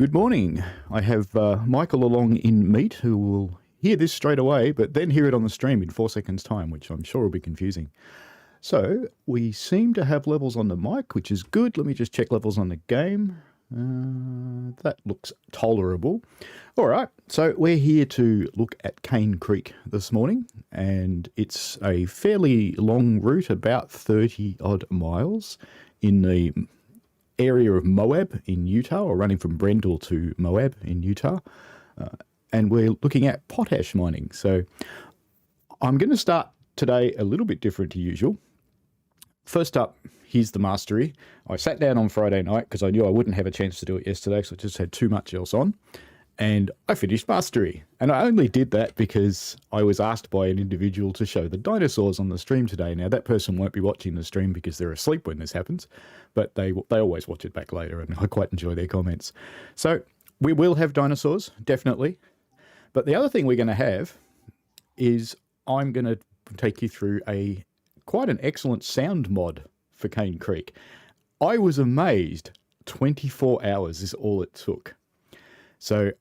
Good morning. I have Michael along in Meet who will hear this straight away, but then hear it on the stream in 4 seconds' time, which I'm sure will be confusing. So we seem to have levels on the mic, which is good. Let me just check levels on the game. That looks tolerable. All right, so we're here to look at Cane Creek this morning, and it's a fairly long route, about 30 odd miles in the area of Moab in Utah, or running from Brendel to Moab in Utah. And we're looking at potash mining. So I'm going to start today a little bit different to usual. First up, here's the mastery. I sat down on Friday night because I knew I wouldn't have a chance to do it yesterday, so I just had too much else on. And I finished mastery. And I only did that because I was asked by an individual to show the dinosaurs on the stream today. Now, that person won't be watching the stream because they're asleep when this happens, but they always watch it back later, and I quite enjoy their comments. So we will have dinosaurs, definitely. But the other thing we're going to have is I'm going to take you through quite an excellent sound mod for Cane Creek. I was amazed 24 hours is all it took. So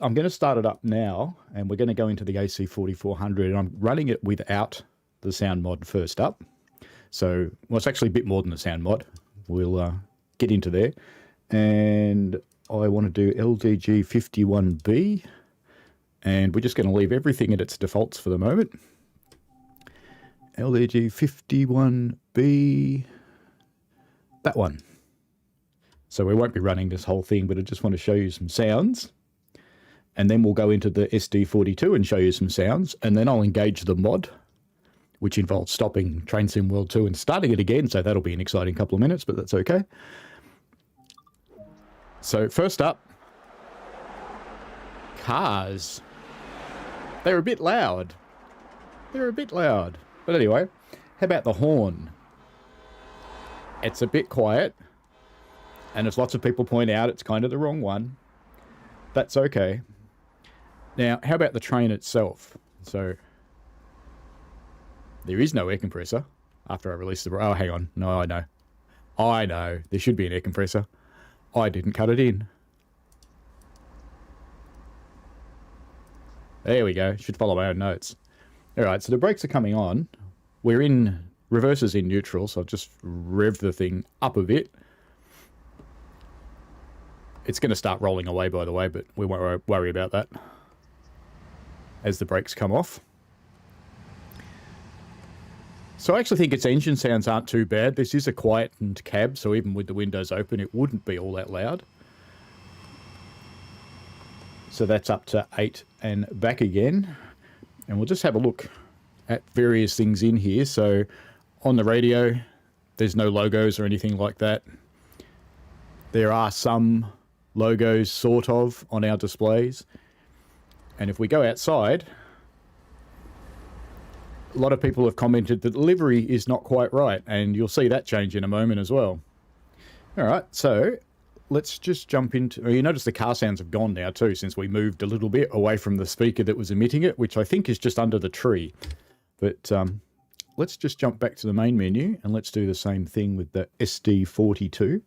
I'm going to start it up now, and we're going to go into the AC4400, and I'm running it without the sound mod first up. So, well, it's actually a bit more than the sound mod. We'll get into there. And I want to do LDG51B, and we're just going to leave everything at its defaults for the moment. LDG51B, that one. So we won't be running this whole thing, but I just want to show you some sounds. And then we'll go into the SD42 and show you some sounds. And then I'll engage the mod, which involves stopping Train Sim World 2 and starting it again. So that'll be an exciting couple of minutes, but that's okay. So first up, cars. They're a bit loud. But anyway, how about the horn? It's a bit quiet. And as lots of people point out, it's kind of the wrong one. That's okay. Now, how about the train itself? So, there is no air compressor after I release the... Oh, hang on. No, I know. There should be an air compressor. I didn't cut it in. There we go. Should follow my own notes. All right, so the brakes are coming on. We're in... Reverse is in neutral, so I'll just rev the thing up a bit. It's going to start rolling away, by the way, but we won't worry about that as the brakes come off. So I actually think its engine sounds aren't too bad. This is a quietened cab, so even with the windows open, it wouldn't be all that loud. So that's up to 8 and back again. And we'll just have a look at various things in here. So on the radio, there's no logos or anything like that. There are some logos, sort of, on our displays. And if we go outside, a lot of people have commented that the livery is not quite right, and you'll see that change in a moment as well. All right, so let's just jump into... You notice the car sounds have gone now too, since we moved a little bit away from the speaker that was emitting it, which I think is just under the tree. But let's just jump back to the main menu, and let's do the same thing with the SD42.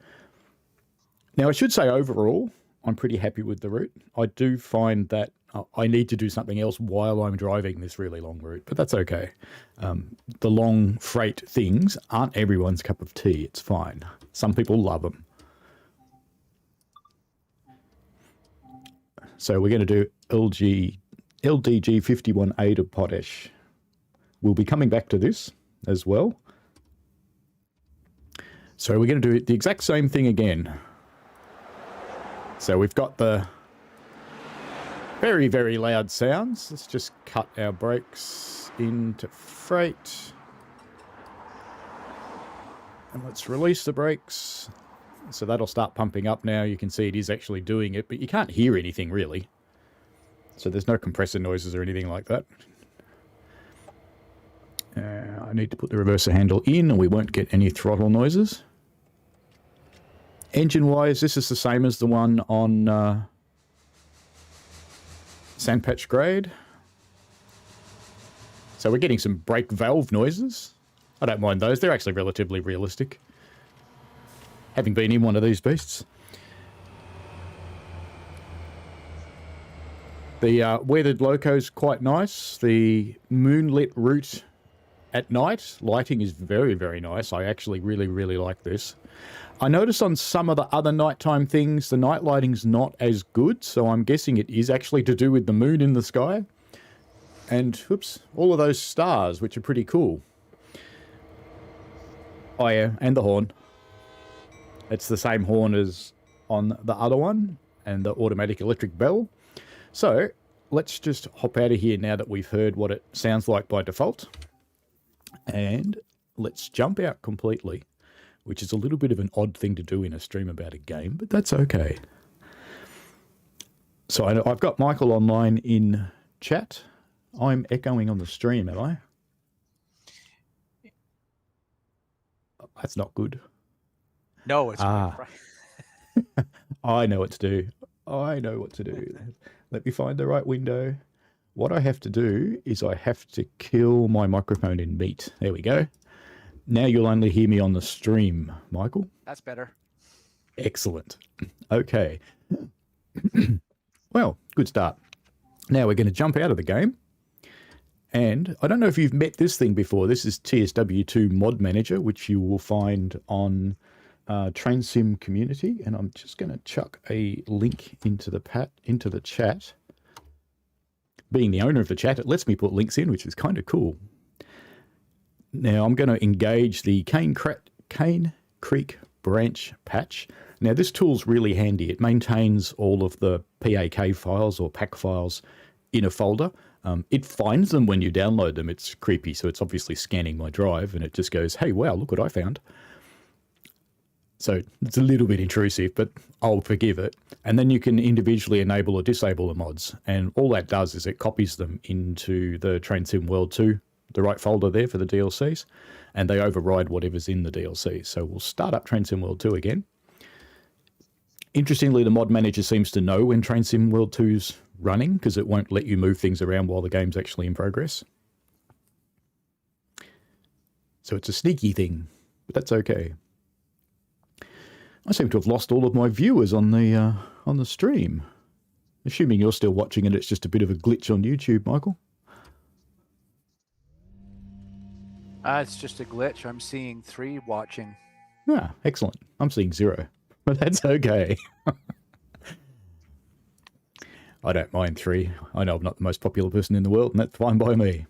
Now, I should say overall, I'm pretty happy with the route. I do find that I need to do something else while I'm driving this really long route, but that's okay. The long freight things aren't everyone's cup of tea. It's fine. Some people love them. So we're going to do LDG51A to potash. We'll be coming back to this as well. So we're going to do the exact same thing again. So we've got the very, very loud sounds. Let's just cut our brakes into freight. And let's release the brakes. So that'll start pumping up now. You can see it is actually doing it, but you can't hear anything really. So there's no compressor noises or anything like that. I need to put the reverser handle in, and we won't get any throttle noises. Engine-wise, this is the same as the one on Sandpatch Grade. So we're getting some brake valve noises. I don't mind those. They're actually relatively realistic, having been in one of these beasts. The weathered loco's quite nice. The moonlit route at night, lighting is very, very nice. I actually really, really like this. I notice on some of the other nighttime things, the night lighting's not as good, so I'm guessing it is actually to do with the moon in the sky. And, oops, all of those stars, which are pretty cool. Oh yeah, and the horn. It's the same horn as on the other one, and the automatic electric bell. So, let's just hop out of here now that we've heard what it sounds like by default. And let's jump out completely, which is a little bit of an odd thing to do in a stream about a game, but that's okay. So I've got Michael online in chat. I'm echoing on the stream, am I? That's not good. No, it's I know what to do. I know what to do. Let me find the right window. What I have to do is I have to kill my microphone in Meet. There we go. Now you'll only hear me on the stream, Michael. That's better. Excellent. Okay. Well, good start. Now we're going to jump out of the game. And I don't know if you've met this thing before. This is TSW2 Mod Manager, which you will find on Train Sim Community. And I'm just going to chuck a link into the chat. Being the owner of the chat, it lets me put links in, which is kind of cool. Now I'm going to engage the Cane Creek branch patch. Now this tool's really handy. It maintains all of the PAK files or PAK files in a folder. It finds them when you download them. It's creepy, so it's obviously scanning my drive, and it just goes, hey, wow, look what I found. So it's a little bit intrusive, but I'll forgive it. And then you can individually enable or disable the mods. And all that does is it copies them into the Train Sim World 2, the right folder there for the DLCs, and they override whatever's in the DLC. So we'll start up Train Sim World 2 again. Interestingly, the mod manager seems to know when Train Sim World 2's running, because it won't let you move things around while the game's actually in progress. So it's a sneaky thing, but that's okay. I seem to have lost all of my viewers on the stream. Assuming you're still watching and it's just a bit of a glitch on YouTube, Michael. It's just a glitch. I'm seeing 3 watching. Ah, excellent. I'm seeing 0, but that's okay. I don't mind 3. I know I'm not the most popular person in the world, and that's fine by me.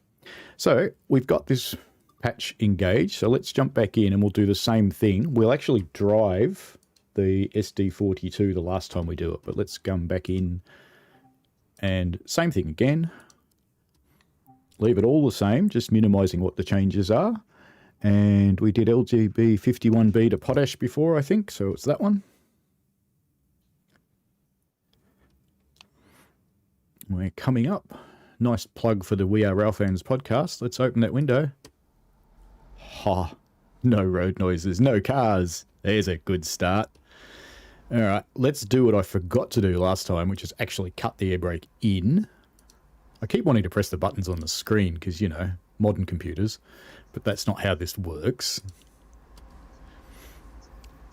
So we've got this patch engaged. So let's jump back in and we'll do the same thing. We'll actually drive the SD42 the last time we do it, but let's come back in and same thing again. Leave it all the same, just minimizing what the changes are. And we did LGB 51B to potash before, I think, so it's that one. We're coming up. Nice plug for the We Are Rail Fans podcast. Let's open that window. Ha! No road noises, no cars. There's a good start. All right, let's do what I forgot to do last time, which is actually cut the air brake in. I keep wanting to press the buttons on the screen because, you know, modern computers, but that's not how this works.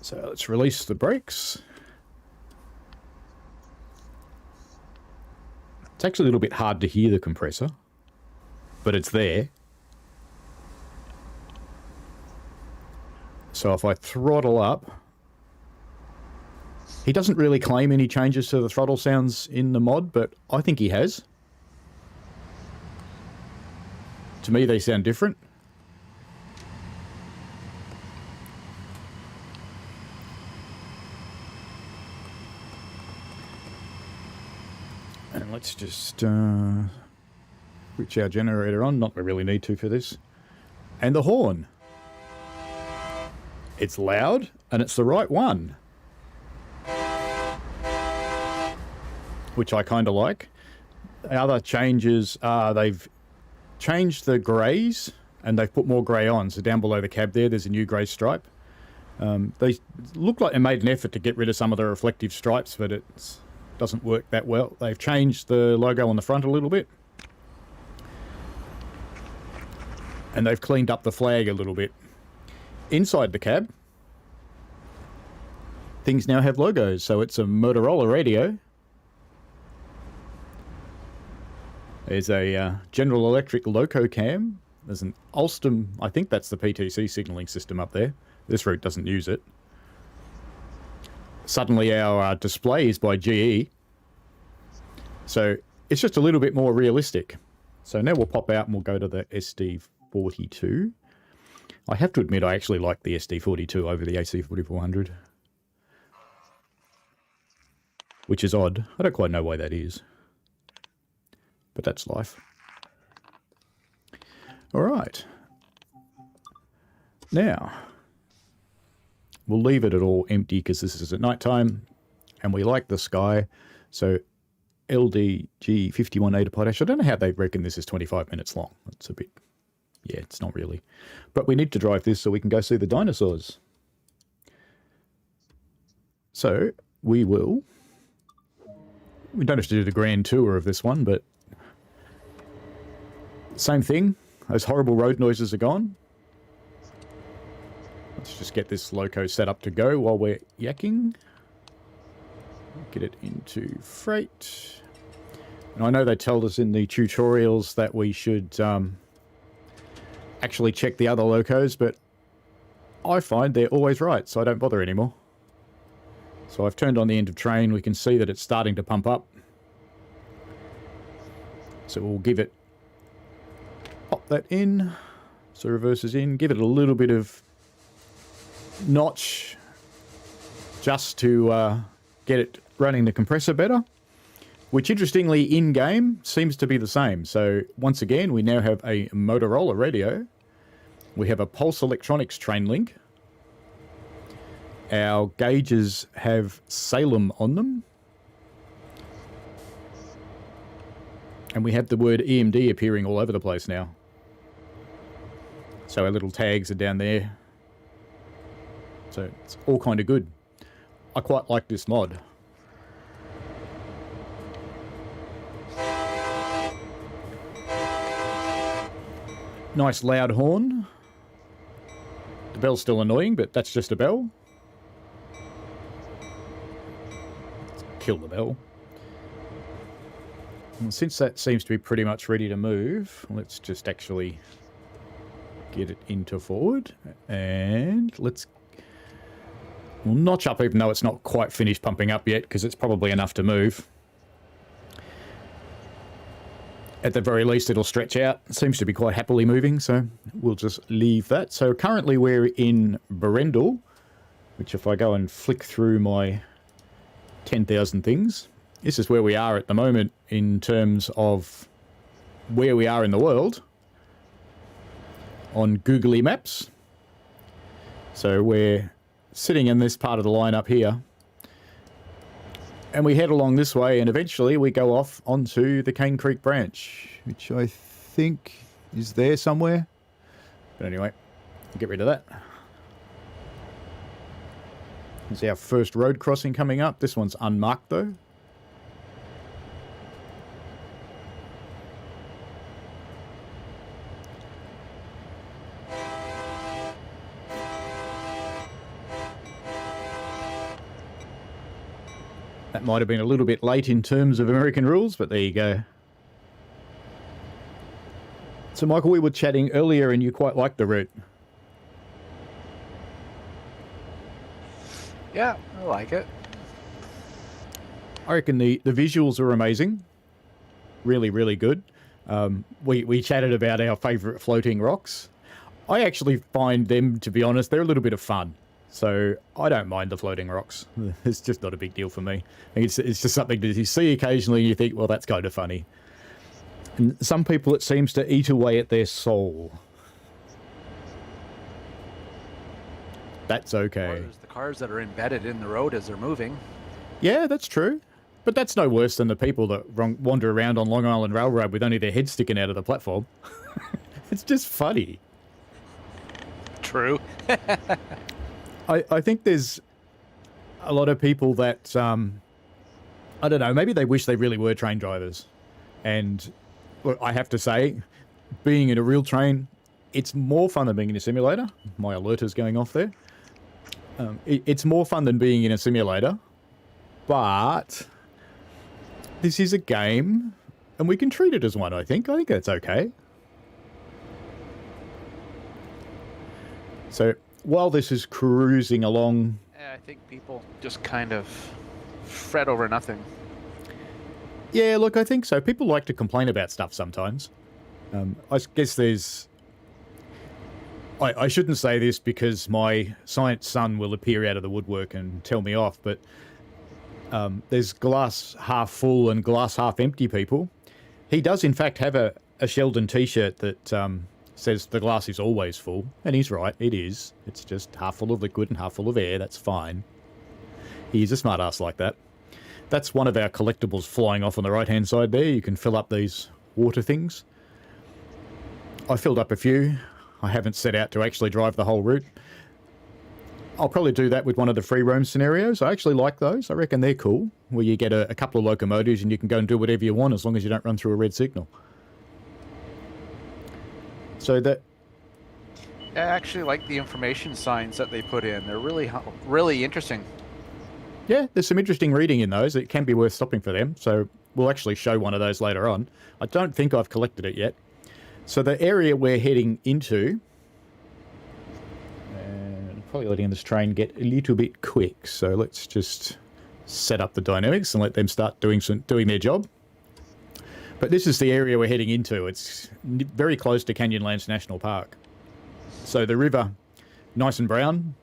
So let's release the brakes. It's actually a little bit hard to hear the compressor, but it's there. So if I throttle up, he doesn't really claim any changes to the throttle sounds in the mod, but I think he has. To me, they sound different. And let's just switch our generator on. Not that we really need to for this. And the horn. It's loud, and it's the right one. Which I kind of like. The other changes are they've changed the greys, and they've put more grey on. So down below the cab there's a new grey stripe. They look like they made an effort to get rid of some of the reflective stripes, but it doesn't work that well. They've changed the logo on the front a little bit. And they've cleaned up the flag a little bit. Inside the cab, things now have logos. So it's a Motorola radio. There's a General Electric loco cam. There's an Alstom, I think that's the PTC signalling system up there. This route doesn't use it. Suddenly our display is by GE. So it's just a little bit more realistic. So now we'll pop out and we'll go to the SD42. I have to admit I actually like the SD42 over the AC4400. Which is odd. I don't quite know why that is. But that's life. Alright. Now, we'll leave it at all empty because this is at night time and we like the sky. So LDG 51A to potash. I don't know how they reckon this is 25 minutes long. It's a bit... Yeah, it's not really. But we need to drive this so we can go see the dinosaurs. So we will... We don't have to do the grand tour of this one, but... Same thing. Those horrible road noises are gone. Let's just get this loco set up to go while we're yakking. Get it into freight. And I know they told us in the tutorials that we should actually check the other locos, but I find they're always right, so I don't bother anymore. So I've turned on the end of train. We can see that it's starting to pump up. So we'll give it... Pop that in. So reverses in. Give it a little bit of notch just to get it running the compressor better. Which, interestingly, in-game seems to be the same. So, once again, we now have a Motorola radio. We have a Pulse Electronics train link. Our gauges have Salem on them. And we have the word EMD appearing all over the place now. So our little tags are down there. So it's all kind of good. I quite like this mod. Nice loud horn. The bell's still annoying, but that's just a bell. Let's kill the bell. And since that seems to be pretty much ready to move, let's just actually get it into forward. And let's... We'll notch up even though it's not quite finished pumping up yet, because it's probably enough to move. At the very least, it'll stretch out. It seems to be quite happily moving, so we'll just leave that. So currently we're in Berendel, which if I go and flick through my 10,000 things, this is where we are at the moment in terms of where we are in the world on Googly Maps. So we're sitting in this part of the line up here. And we head along this way, and eventually we go off onto the Cane Creek branch, which I think is there somewhere. But anyway, get rid of that. Here's our first road crossing coming up. This one's unmarked, though. That might have been a little bit late in terms of American rules, but there you go. So, Michael, we were chatting earlier and you quite liked the route. Yeah, I like it. I reckon the visuals are amazing. Really, really good. We chatted about our favourite floating rocks. I actually find them, to be honest, they're a little bit of fun. So I don't mind the floating rocks. It's just not a big deal for me. It's just something that you see occasionally and you think, well, that's kind of funny. And some people, it seems to eat away at their soul. That's okay. Or there's the cars that are embedded in the road as they're moving. Yeah, that's true. But that's no worse than the people that wander around on Long Island Railroad with only their head sticking out of the platform. It's just funny. True. I think there's a lot of people that, I don't know, maybe they wish they really were train drivers. And look, I have to say, being in a real train, it's more fun than being in a simulator. My alert is going off there. It's more fun than being in a simulator. But this is a game And we can treat it as one, I think. I think that's okay. So while this is cruising along... I think people just kind of fret over nothing. Yeah, look, I think so. People like to complain about stuff sometimes. I guess there's... I shouldn't say this because my science son will appear out of the woodwork and tell me off, but there's glass half full and glass half empty people. He does, in fact, have a Sheldon T-shirt that says the glass is always full, and he's right, it is. It's just half full of liquid and half full of air, that's fine. He's a smart ass like that. That's one of our collectibles flying off on the right-hand side there. You can fill up these water things. I filled up a few. I haven't set out to actually drive the whole route. I'll probably do that with one of the free roam scenarios. I actually like those. I reckon they're cool, where you get a couple of locomotives and you can go and do whatever you want as long as you don't run through a red signal. So that... I actually like the information signs that they put in. They're really interesting. Yeah, there's some interesting reading in those. It can be worth stopping for them. So we'll actually show one of those later on. I don't think I've collected it yet. So the area we're heading into, and probably letting this train get a little bit quick. So let's just set up the dynamics and let them start doing their job. But this is the area we're heading into. It's very close to Canyonlands National Park. So the river, nice and brown.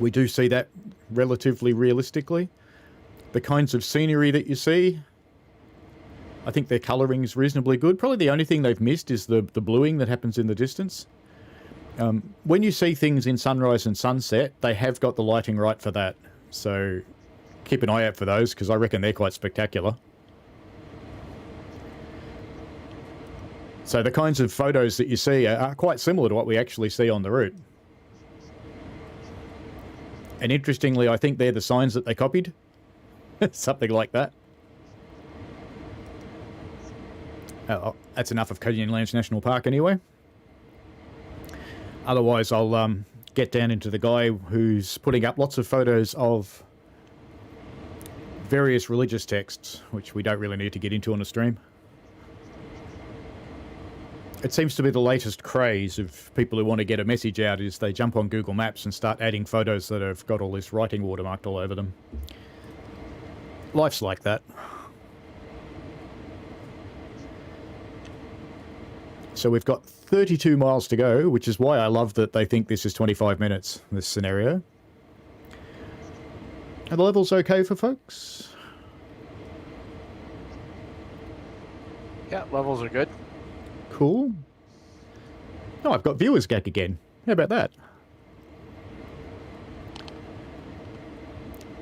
We do see that relatively realistically. The kinds of scenery that you see, I think their colouring is reasonably good. Probably the only thing they've missed is the bluing that happens in the distance. When you see things in sunrise and sunset, they have got the lighting right for that. So keep an eye out for those, because I reckon they're quite spectacular. So the kinds of photos that you see are quite similar to what we actually see on the route. And interestingly, I think they're the signs that they copied. Something like that. Oh, that's enough of Canyonlands National Park anyway. Otherwise, I'll get down into the guy who's putting up lots of photos of various religious texts, which we don't really need to get into on a stream. It seems to be the latest craze of people who want to get a message out is they jump on Google Maps and start adding photos that have got all this writing watermarked all over them. Life's like that. So we've got 32 miles to go, which is why I love that they think this is 25 minutes, this scenario. Are the levels okay for folks? Yeah, levels are good. Cool. Oh, I've got viewers gag again. How about that?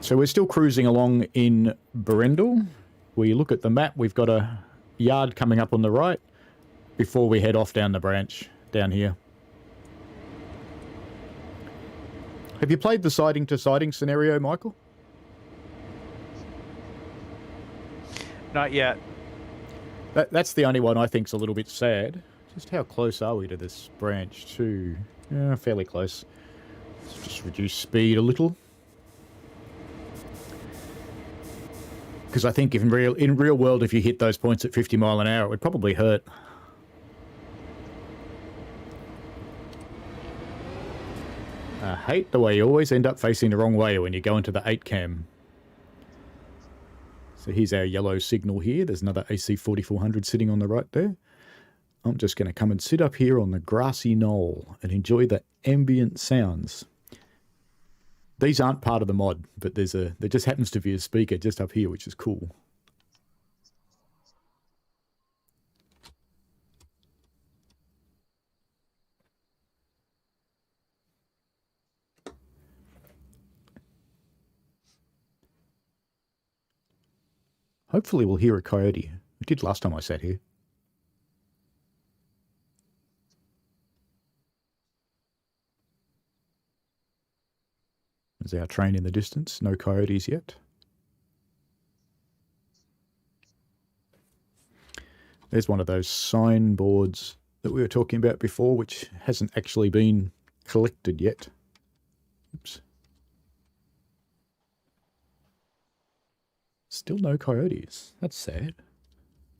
So we're still cruising along in Berendel. We look at the map, we've got a yard coming up on the right before we head off down the branch down here. Have you played the siding to siding scenario, Michael? Not yet. That's the only one I think's a little bit sad. Just how close are we to this branch too? Yeah, fairly close. Let's just reduce speed a little. Because I think if in real world, if you hit those points at 50 mile an hour, it would probably hurt. I hate the way you always end up facing the wrong way when you go into the 8 cam. So here's our yellow signal here. There's another AC 4400 sitting on the right there. I'm just going to come and sit up here on the grassy knoll and enjoy the ambient sounds. These aren't part of the mod, but there just happens to be a speaker just up here, which is cool. Hopefully we'll hear a coyote. We did last time I sat here. There's our train in the distance. No coyotes yet. There's one of those signboards that we were talking about before, which hasn't actually been collected yet. Oops. Still no coyotes. That's sad.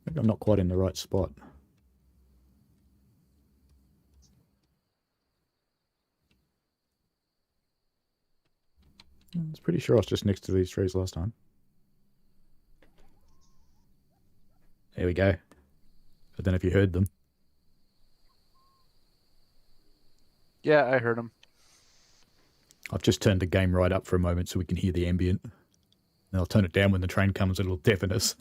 Maybe I'm not quite in the right spot. I was pretty sure I was just next to these trees last time. There we go. I don't know if you heard them. Yeah, I heard him. I've just turned the game right up for a moment so we can hear the ambient. And I'll turn it down when the train comes, it'll deafen us.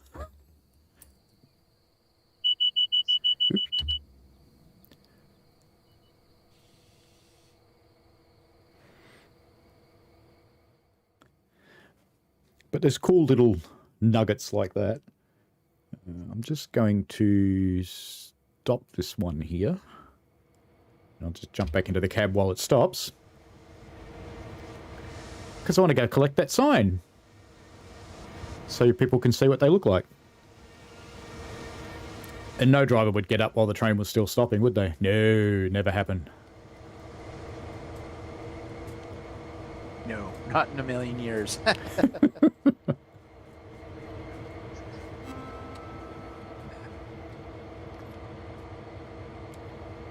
But there's cool little nuggets like that. I'm just going to stop this one here. I'll just jump back into the cab while it stops. Because I want to go collect that sign. So people can see what they look like. And no driver would get up while the train was still stopping, would they? No, never happened. No, not in a million years.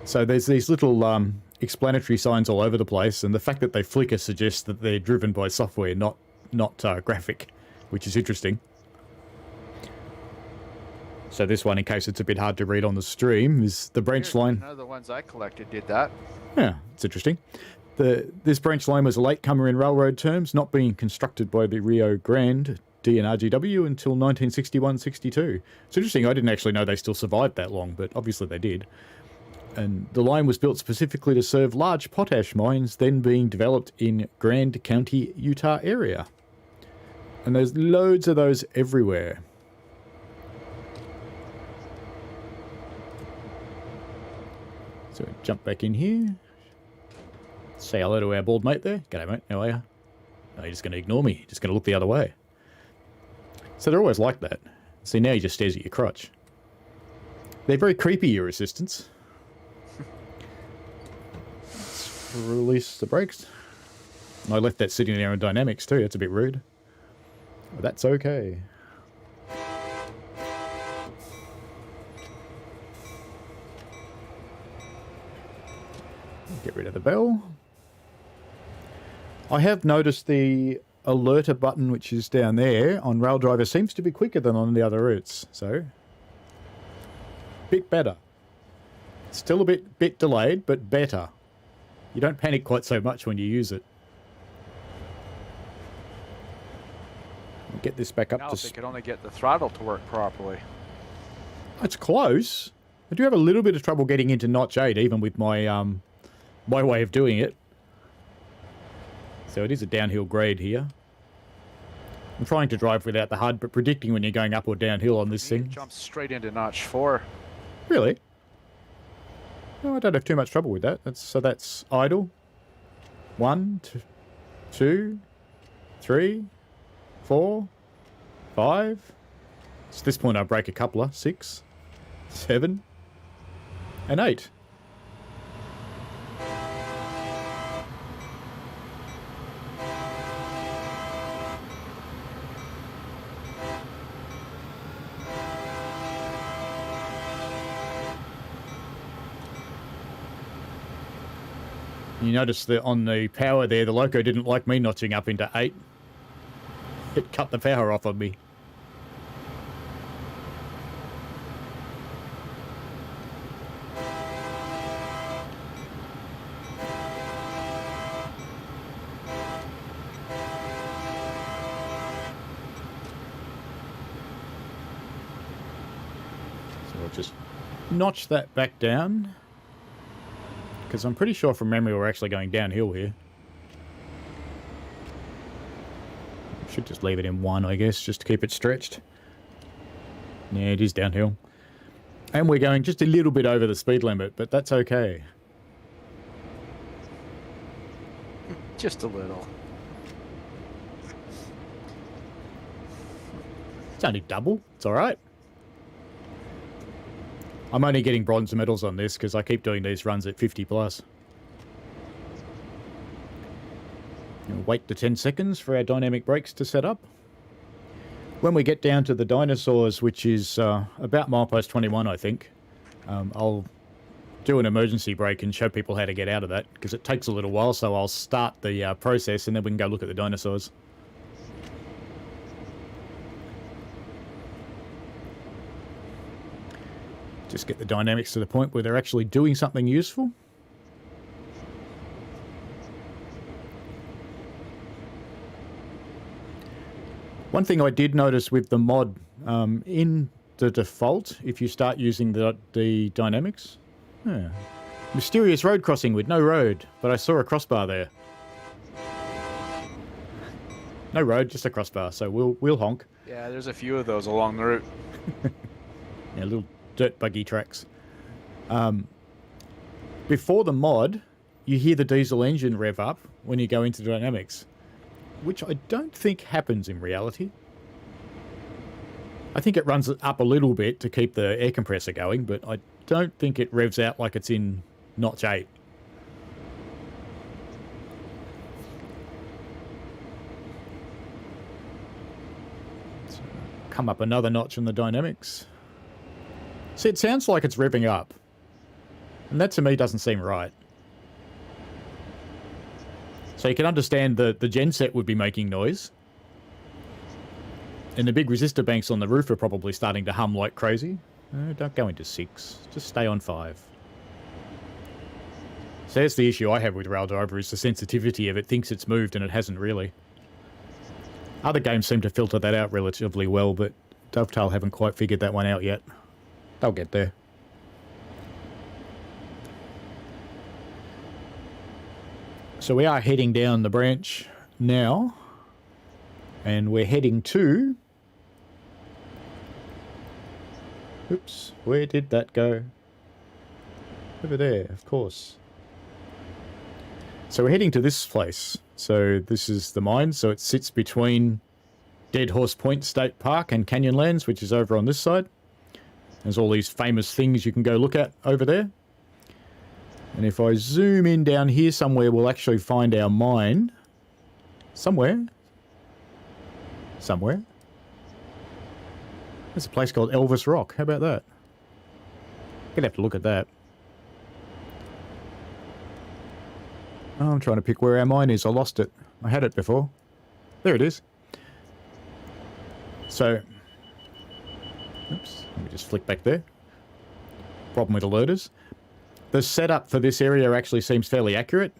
So there's these little explanatory signs all over the place, and the fact that they flicker suggests that they're driven by software, not graphic, which is interesting. So this one, in case it's a bit hard to read on the stream, is the branch line. None of the ones I collected did that. Yeah, it's interesting. This branch line was a latecomer in railroad terms, not being constructed by the Rio Grande DNRGW until 1961-62. It's interesting, I didn't actually know they still survived that long, but obviously they did. And the line was built specifically to serve large potash mines then being developed in Grand County, Utah area. And there's loads of those everywhere. So jump back in here. Say hello to our bald mate there. G'day mate, how are you? No, you're just going to ignore me. Just going to look the other way. So they're always like that. See, now he just stares at your crotch. They're very creepy, your assistants. Let's release the brakes. I left that sitting there in dynamics too. That's a bit rude. But that's okay. Get rid of the bell. I have noticed the alerter button, which is down there on Rail Driver, seems to be quicker than on the other routes. So, bit better. Still a bit delayed, but better. You don't panic quite so much when you use it. I'll get this back up Now to... if they could only get the throttle to work properly. It's close. I do have a little bit of trouble getting into notch 8, even with my my way of doing it. So it is a downhill grade here. I'm trying to drive without the HUD, but predicting when you're going up or downhill on this thing. Jump straight into notch 4. Really? No, I don't have too much trouble with that. So that's idle. 1, 2, 3, 4, 5. So at this point I break a coupler. 6, 7, and 8. You notice that on the power there, the loco didn't like me notching up into 8. It cut the power off on me. So I'll just notch that back down. Because I'm pretty sure from memory we're actually going downhill here. Should just leave it in 1, I guess, just to keep it stretched. Yeah, it is downhill. And we're going just a little bit over the speed limit, but that's okay. Just a little. It's only double. It's alright. I'm only getting bronze medals on this because I keep doing these runs at 50 plus. We'll wait the 10 seconds for our dynamic brakes to set up. when we get down to the dinosaurs, which is about milepost 21, I think, I'll do an emergency brake and show people how to get out of that, because it takes a little while, so I'll start the process and then we can go look at the dinosaurs. Just get the dynamics to the point where they're actually doing something useful. One thing I did notice with the mod, in the default, if you start using the dynamics, mysterious road crossing with no road, but I saw a crossbar there. No road, just a crossbar, so we'll honk. Yeah, there's a few of those along the route. Yeah, little dirt buggy tracks. Before the mod, you hear the diesel engine rev up when you go into dynamics, which I don't think happens in reality. I think it runs it up a little bit to keep the air compressor going, but I don't think it revs out like it's in notch 8. So come up another notch in the dynamics. See, it sounds like it's revving up, and that to me doesn't seem right. So you can understand the genset would be making noise, and the big resistor banks on the roof are probably starting to hum like crazy. Don't go into 6, just stay on 5. So that's the issue I have with Rail Driver, is the sensitivity of it. Thinks it's moved and it hasn't really. Other games seem to filter that out relatively well, but Dovetail haven't quite figured that one out yet. They'll get there. So we are heading down the branch now, and we're heading to... Oops, where did that go? Over there, of course. So we're heading to this place. So this is the mine, so it sits between Dead Horse Point State Park and Canyonlands, which is over on this side. There's all these famous things you can go look at over there. And if I zoom in down here somewhere, we'll actually find our mine. Somewhere. There's a place called Elvis Rock. How about that? Gonna have to look at that. Oh, I'm trying to pick where our mine is. I lost it. I had it before. There it is. So... Oops. Let me just flick back there. Problem with the loaders. The setup for this area actually seems fairly accurate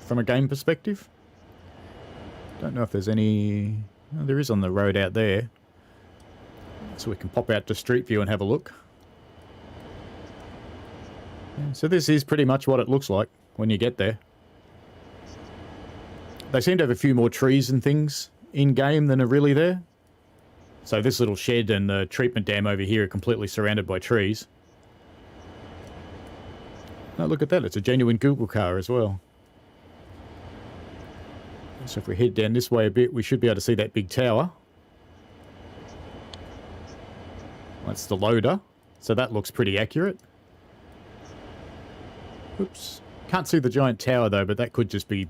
from a game perspective. Don't know if there's any... Oh, there is on the road out there. So we can pop out to Street View and have a look. Yeah, so this is pretty much what it looks like when you get there. They seem to have a few more trees and things in-game than are really there. So this little shed and the treatment dam over here are completely surrounded by trees. Oh, look at that. It's a genuine Google car as well. So if we head down this way a bit, we should be able to see that big tower. That's the loader. So that looks pretty accurate. Oops. Can't see the giant tower though, but that could just be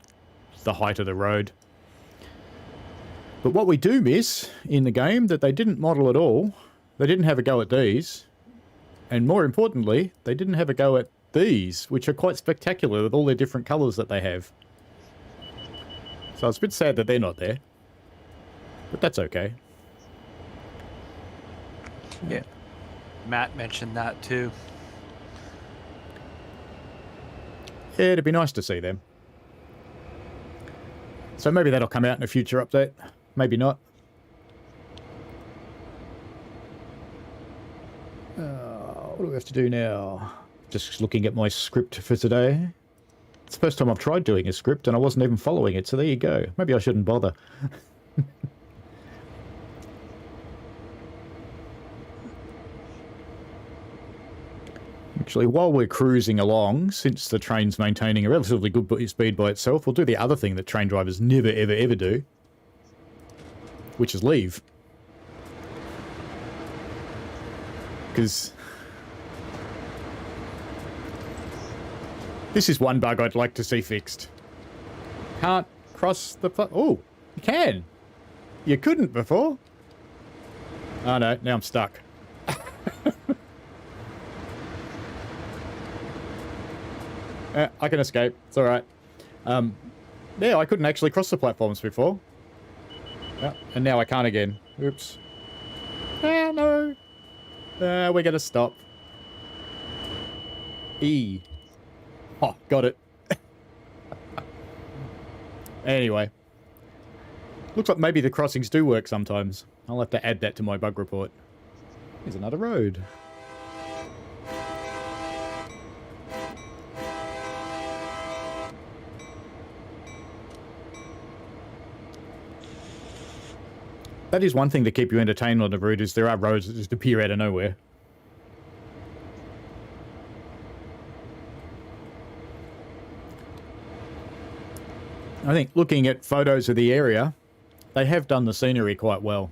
the height of the road. But what we do miss in the game that they didn't model at all, they didn't have a go at these. And more importantly, they didn't have a go at these, which are quite spectacular with all their different colours that they have. So it's a bit sad that they're not there. But that's okay. Yeah. Matt mentioned that too. Yeah, it'd be nice to see them. So maybe that'll come out in a future update. Maybe not. What do we have to do now? Just looking at my script for today. It's the first time I've tried doing a script and I wasn't even following it, so there you go. Maybe I shouldn't bother. Actually, while we're cruising along, since the train's maintaining a relatively good speed by itself, we'll do the other thing that train drivers never, ever, ever do, which is leave. Because this is one bug I'd like to see fixed. Can't cross the... Oh, you can. You couldn't before. Oh no, now I'm stuck. I can escape. It's alright. Yeah, I couldn't actually cross the platforms before. Yeah, and now I can't again. Oops. Ah, no. We're going to stop. E. Oh, got it. Anyway. Looks like maybe the crossings do work sometimes. I'll have to add that to my bug report. Here's another road. That is one thing to keep you entertained on the route, is there are roads that just appear out of nowhere. I think looking at photos of the area, they have done the scenery quite well.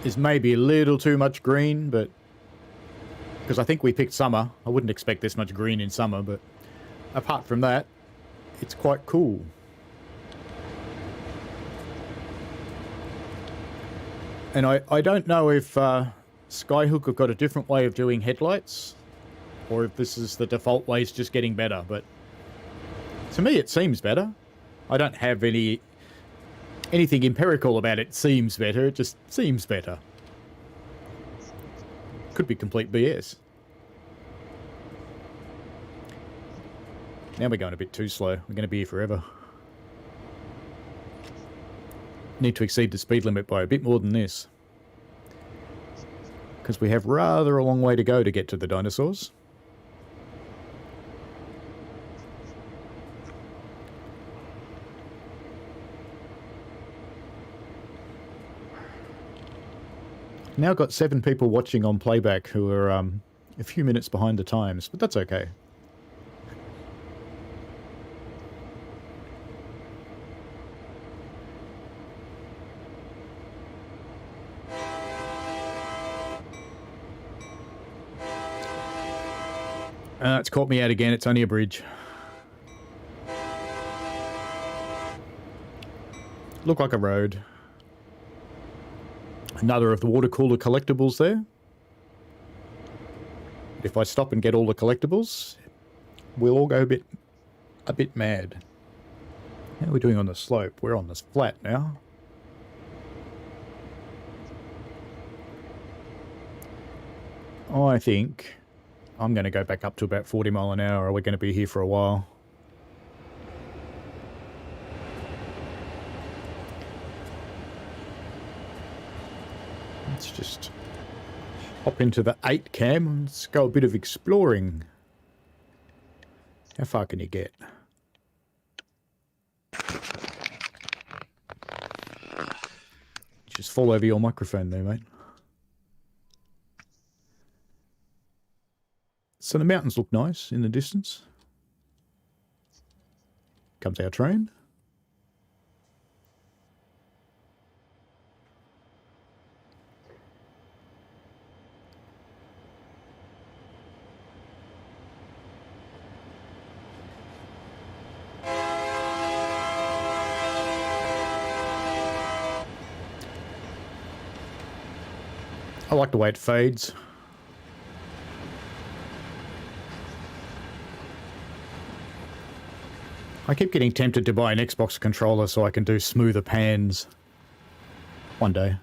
There's maybe a little too much green, but... because I think we picked summer. I wouldn't expect this much green in summer, but... apart from that, it's quite cool. And I don't know if Skyhook have got a different way of doing headlights, or if this is the default way, it's just getting better, but to me it seems better. I don't have anything empirical about it seems better, it just seems better. Could be complete BS. Now we're going a bit too slow. We're going to be here forever. Need to exceed the speed limit by a bit more than this. Because we have rather a long way to go to get to the dinosaurs. Now got 7 people watching on playback who are a few minutes behind the times, but that's okay. It's caught me out again. It's only a bridge. Look like a road. Another of the water cooler collectibles there. If I stop and get all the collectibles, we'll all go a bit mad. How are we doing on the slope? We're on this flat now. I think I'm going to go back up to about 40 mile an hour, or we're going to be here for a while. Let's just hop into the 8 cam and let's go a bit of exploring. How far can you get? Just fall over your microphone there, mate. So the mountains look nice in the distance. Comes our train. I like the way it fades. I keep getting tempted to buy an Xbox controller so I can do smoother pans one day.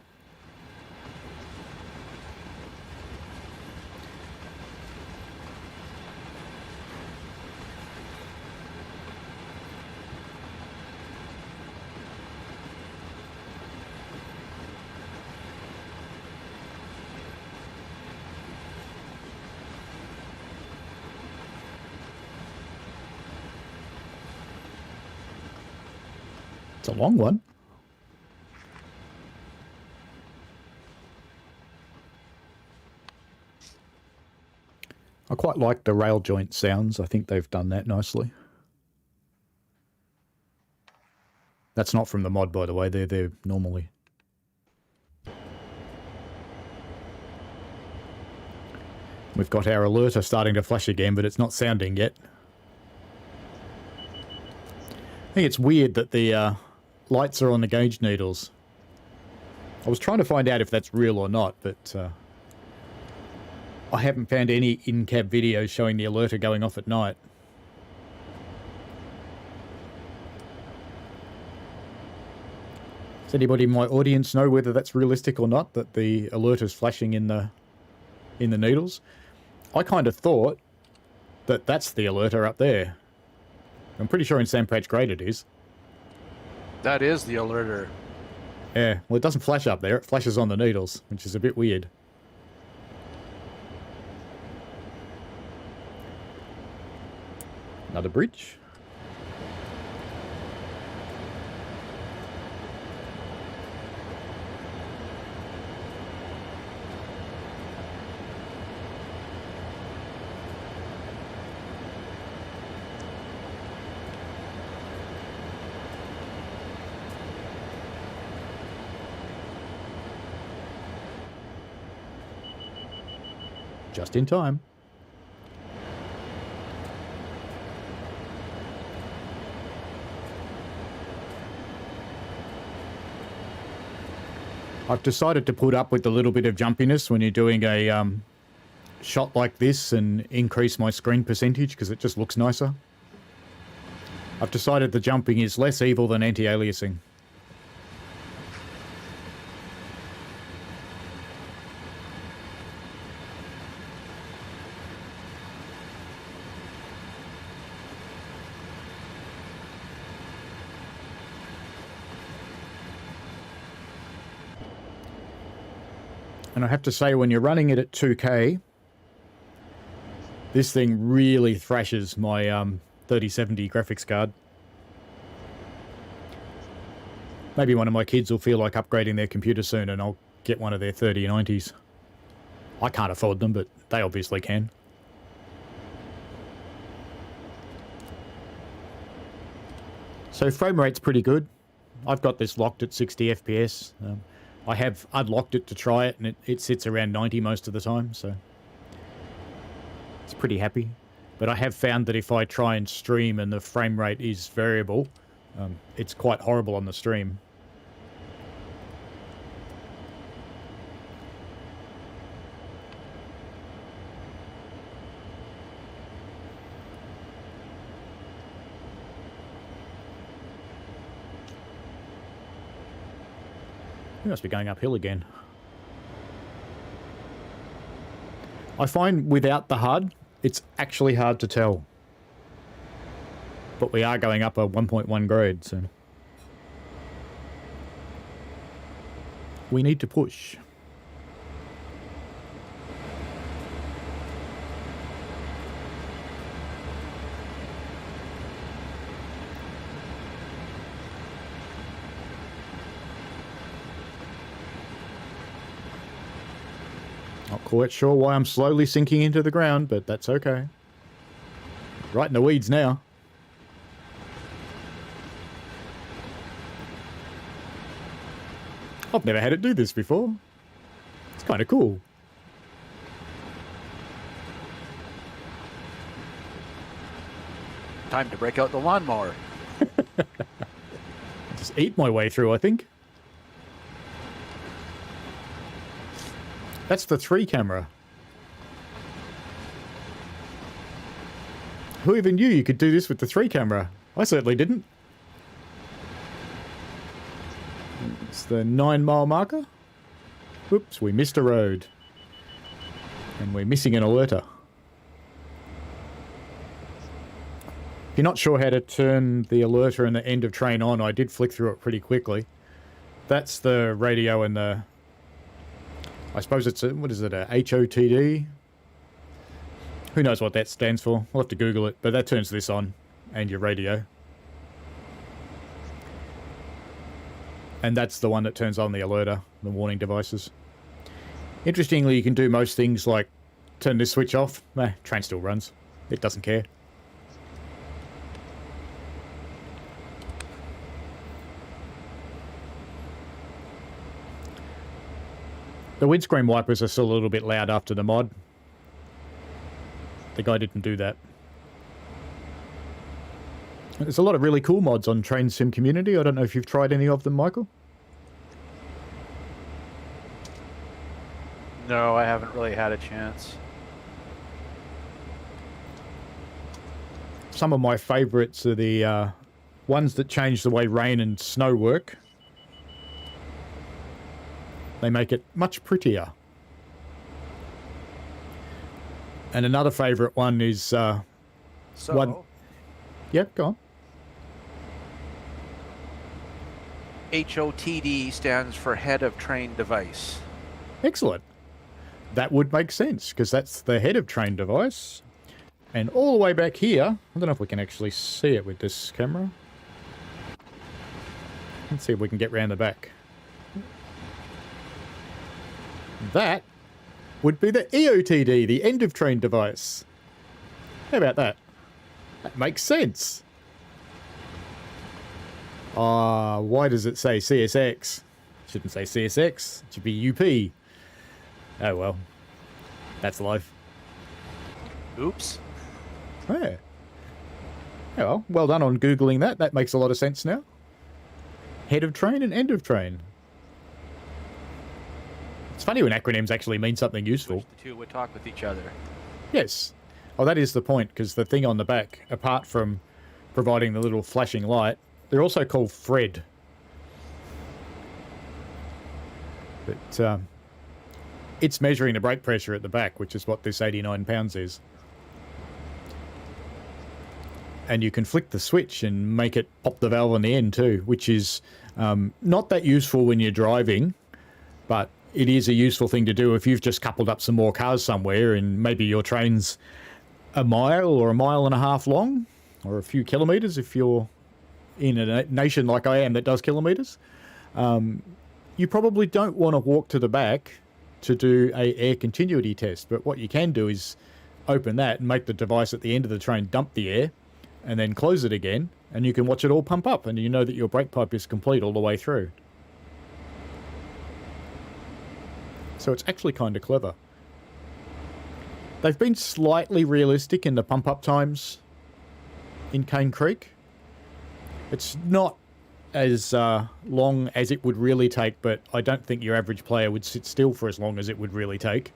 It's a long one. I quite like the rail joint sounds. I think they've done that nicely. That's not from the mod, by the way. They're there normally. We've got our alerter starting to flash again, but it's not sounding yet. think it's weird that the lights are on the gauge needles. I was trying to find out if that's real or not, but I haven't found any in-cab videos showing the alerter going off at night. Does anybody in my audience know whether that's realistic or not, that the alerter's flashing in the needles? I kind of thought that that's the alerter up there. I'm pretty sure in Sandpatch Grade it is. That is the alerter. Yeah, well, it doesn't flash up there. It flashes on the needles, which is a bit weird. Another bridge. Just in time. I've decided to put up with a little bit of jumpiness when you're doing a shot like this and increase my screen percentage because it just looks nicer. I've decided the jumping is less evil than anti-aliasing. And I have to say, when you're running it at 2K, this thing really thrashes my 3070 graphics card. Maybe one of my kids will feel like upgrading their computer soon and I'll get one of their 3090s. I can't afford them, but they obviously can. So frame rate's pretty good. I've got this locked at 60 FPS. I have unlocked it to try it, and it sits around 90 most of the time, so it's pretty happy. But I have found that if I try and stream and the frame rate is variable, it's quite horrible on the stream. We must be going uphill again. I find without the HUD, it's actually hard to tell. But we are going up a 1.1 grade, so we need to push. Not quite sure why I'm slowly sinking into the ground, but that's okay. Right in the weeds now. I've never had it do this before. It's kind of cool. Time to break out the lawnmower. Just eat my way through, I think. That's the 3 camera. Who even knew you could do this with the 3 camera? I certainly didn't. It's the 9-mile marker. Whoops, we missed a road. And we're missing an alerter. If you're not sure how to turn the alerter and the end of train on, I did flick through it pretty quickly. That's the radio and the... I suppose it's a, what is it, a HOTD? Who knows what that stands for? We'll have to Google it, but that turns this on, and your radio. And that's the one that turns on the alerter, the warning devices. Interestingly, you can do most things like turn this switch off. Train still runs. It doesn't care. The windscreen wipers are still a little bit loud after the mod. The guy didn't do that. There's a lot of really cool mods on Train Sim Community. I don't know if you've tried any of them, Michael. No, I haven't really had a chance. Some of my favourites are the ones that change the way rain and snow work. They make it much prettier. And another favourite one is one. Yep, go on. HOTD stands for Head of Train Device. Excellent. That would make sense, because that's the head of train device. And all the way back here, I don't know if we can actually see it with this camera. Let's see if we can get round the back. That would be the EOTD, the end of train device. How about that? That makes sense. Why does it say CSX? Shouldn't say CSX. It should be UP. Oh well. That's life. Oops. Yeah. Oh, well done on Googling that. That makes a lot of sense now. Head of train and end of train. It's funny when acronyms actually mean something useful. Wish the two would talk with each other. Yes. Oh, that is the point, because the thing on the back, apart from providing the little flashing light, they're also called Fred. But it's measuring the brake pressure at the back, which is what this 89 pounds is. And you can flick the switch and make it pop the valve on the end too, which is not that useful when you're driving, but it is a useful thing to do if you've just coupled up some more cars somewhere and maybe your train's a mile or a mile and a half long, or a few kilometres if you're in a nation like I am that does kilometres. You probably don't want to walk to the back to do a air continuity test, but what you can do is open that and make the device at the end of the train dump the air and then close it again, and you can watch it all pump up, and you know that your brake pipe is complete all the way through. So it's actually kind of clever. They've been slightly realistic in the pump-up times in Cane Creek. It's not as long as it would really take, but I don't think your average player would sit still for as long as it would really take.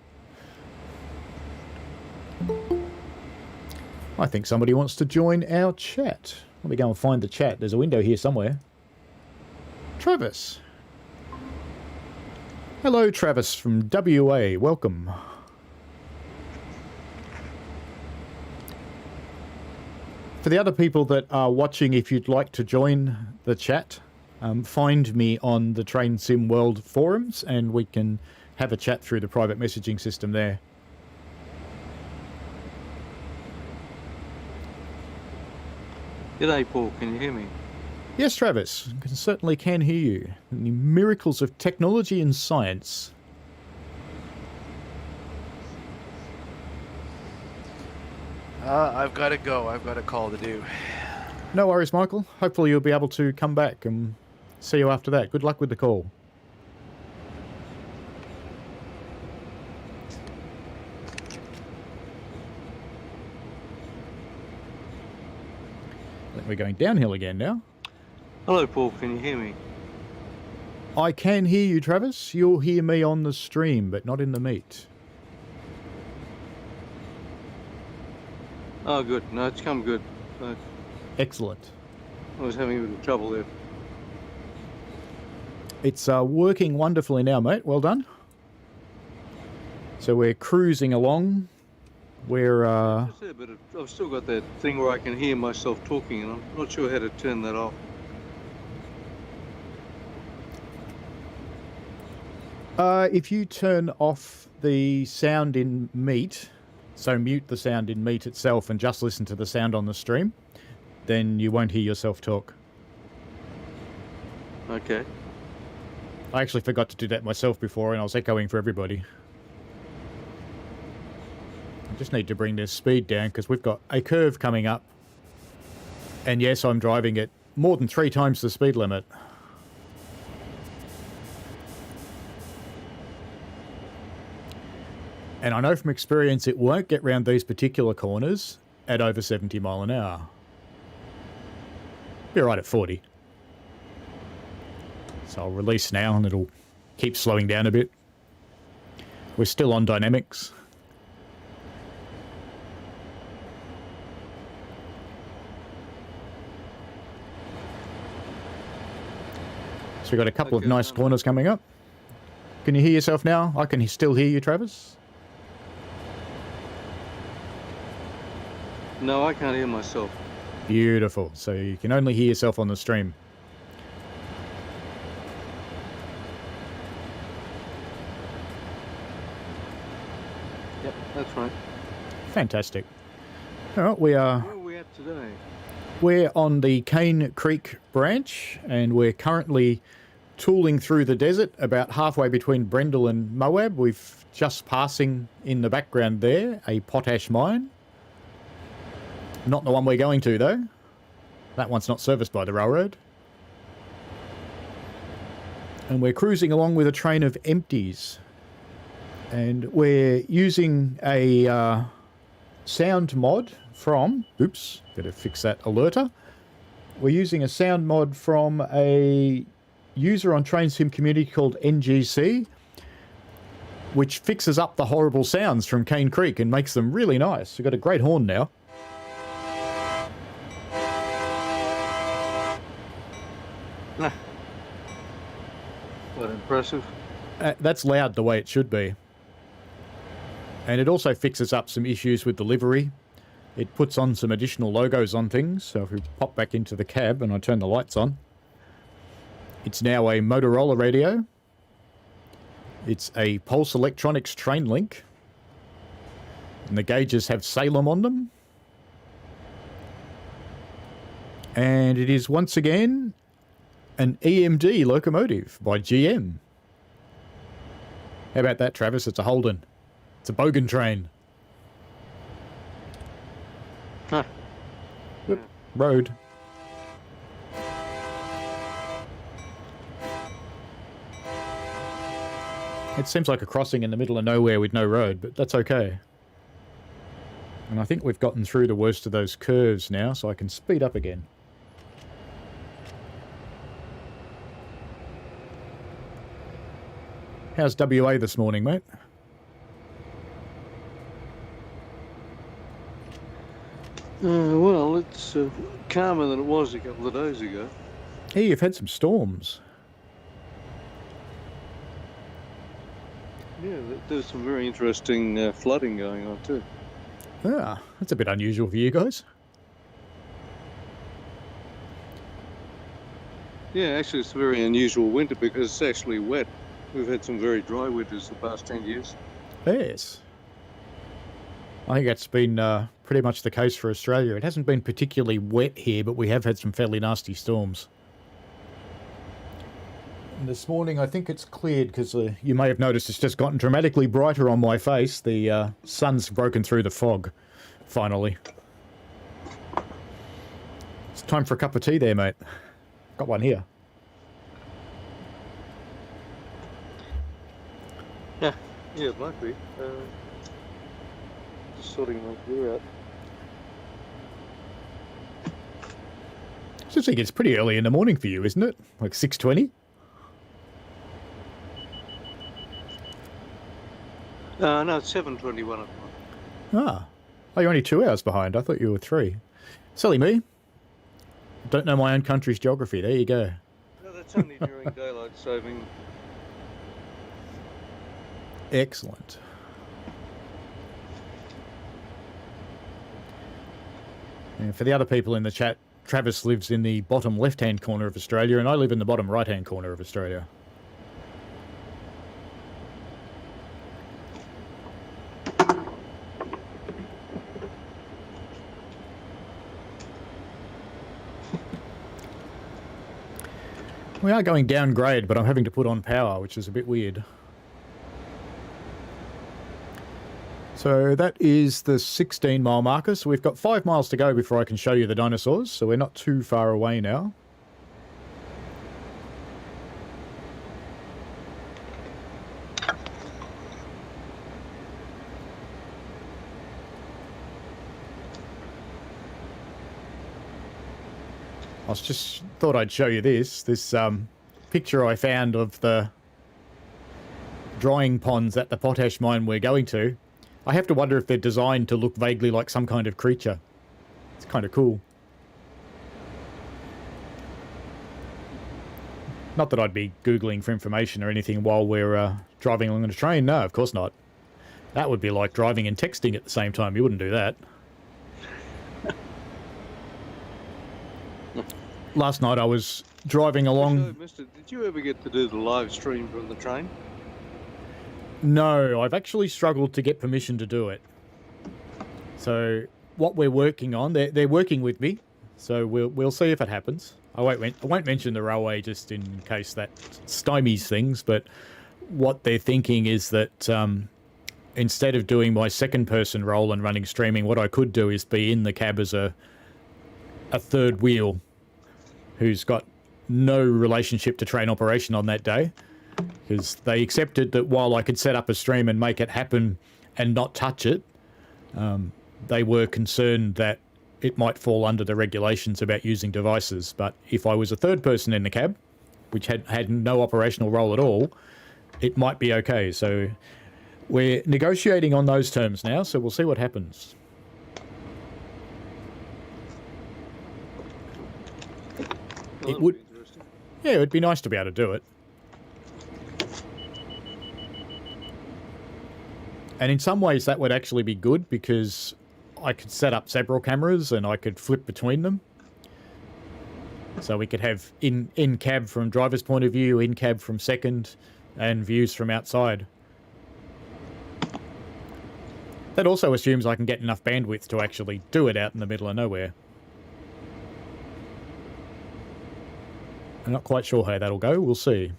I think somebody wants to join our chat. Let me go and find the chat. There's a window here somewhere. Travis. Hello, Travis from WA. Welcome. For the other people that are watching, if you'd like to join the chat, find me on the Train Sim World forums and we can have a chat through the private messaging system there. G'day, Paul. Can you hear me? Yes, Travis. I certainly can hear you. The miracles of technology and science. I've got to go. I've got a call to do. No worries, Michael. Hopefully you'll be able to come back and see you after that. Good luck with the call. We're going downhill again now. Hello, Paul. Can you hear me? I can hear you, Travis. You'll hear me on the stream, but not in the meet. Oh, good. No, it's come good. Excellent. I was having a bit of trouble there. It's working wonderfully now, mate. Well done. So we're cruising along. We're Just there, but I've still got that thing where I can hear myself talking, and I'm not sure how to turn that off. If you turn off the sound in Meet, so mute the sound in Meet itself and just listen to the sound on the stream, then you won't hear yourself talk. Okay. I actually forgot to do that myself before, and I was echoing for everybody. I just need to bring this speed down because we've got a curve coming up. And yes, I'm driving at more than 3 times the speed limit. And I know from experience it won't get round these particular corners at over 70 mile an hour. Be alright at 40. So I'll release now and it'll keep slowing down a bit. We're still on dynamics. So we've got a couple of nice corners coming up. Can you hear yourself now? I can still hear you, Travis. No, I can't hear myself. Beautiful. So you can only hear yourself on the stream. Yep, that's right. Fantastic. All right, we are... Where are we at today? We're on the Cane Creek branch, and we're currently tooling through the desert about halfway between Brendel and Moab. We've just passing in the background there a potash mine. Not the one we're going to, though. That one's not serviced by the railroad. And we're cruising along with a train of empties. And we're using a sound mod from... Oops, better fix that alerter. We're using a sound mod from a user on Train Sim Community called NGC, which fixes up the horrible sounds from Cane Creek and makes them really nice. We've got a great horn now. Quite impressive. That's loud the way it should be. And it also fixes up some issues with the livery. It puts on some additional logos on things. So if we pop back into the cab and I turn the lights on, it's now a Motorola radio. It's a Pulse Electronics train link. And the gauges have Salem on them. And it is once again an EMD locomotive by GM. How about that, Travis? It's a Holden. It's a Bogan train. Huh. Whoop, road. It seems like a crossing in the middle of nowhere with no road, but that's okay. And I think we've gotten through the worst of those curves now, so I can speed up again. How's WA this morning, mate? Well, it's calmer than it was a couple of days ago. Hey, you've had some storms. Yeah, there's some very interesting flooding going on too. Ah, that's a bit unusual for you guys. Yeah, actually it's a very unusual winter because it's actually wet. We've had some very dry winters the past 10 years. Yes. I think that's been pretty much the case for Australia. It hasn't been particularly wet here, but we have had some fairly nasty storms. And this morning I think it's cleared because you may have noticed it's just gotten dramatically brighter on my face. The sun's broken through the fog, finally. It's time for a cup of tea there, mate. Got one here. Yeah, it might be. Just sorting my gear out. I just think it's pretty early in the morning for you, isn't it? Like 6:20? No, it's 7:21 at the moment. Ah. Oh, you're only 2 hours behind. I thought you were 3. Silly me. Don't know my own country's geography. There you go. No, that's only during daylight saving. Excellent. And for the other people in the chat, Travis lives in the bottom left-hand corner of Australia, and I live in the bottom right-hand corner of Australia. We are going downgrade, but I'm having to put on power, which is a bit weird. So that is the 16-mile marker. So we've got 5 miles to go before I can show you the dinosaurs. So we're not too far away now. I was just thought I'd show you this picture I found of the drying ponds at the potash mine we're going to. I have to wonder if they're designed to look vaguely like some kind of creature. It's kind of cool. Not that I'd be Googling for information or anything while we're driving along on a train. No, of course not. That would be like driving and texting at the same time. You wouldn't do that. Last night I was driving along... So, mister, did you ever get to do the live stream from the train? No, I've actually struggled to get permission to do it. So what we're working on, they're working with me, so we'll see if it happens. I won't mention the railway just in case that stymies things, but what they're thinking is that instead of doing my second person role and running streaming, what I could do is be in the cab as a third wheel who's got no relationship to train operation on that day, because they accepted that while I could set up a stream and make it happen and not touch it, they were concerned that it might fall under the regulations about using devices. But if I was a third person in the cab, which had no operational role at all, it might be okay. So we're negotiating on those terms now, so we'll see what happens. Well, It would, be interesting. yeah, it'd be nice to be able to do it. And in some ways that would actually be good, because I could set up several cameras and I could flip between them. So we could have in cab from driver's point of view, in cab from second, and views from outside. That also assumes I can get enough bandwidth to actually do it out in the middle of nowhere. I'm not quite sure how that'll go. We'll see.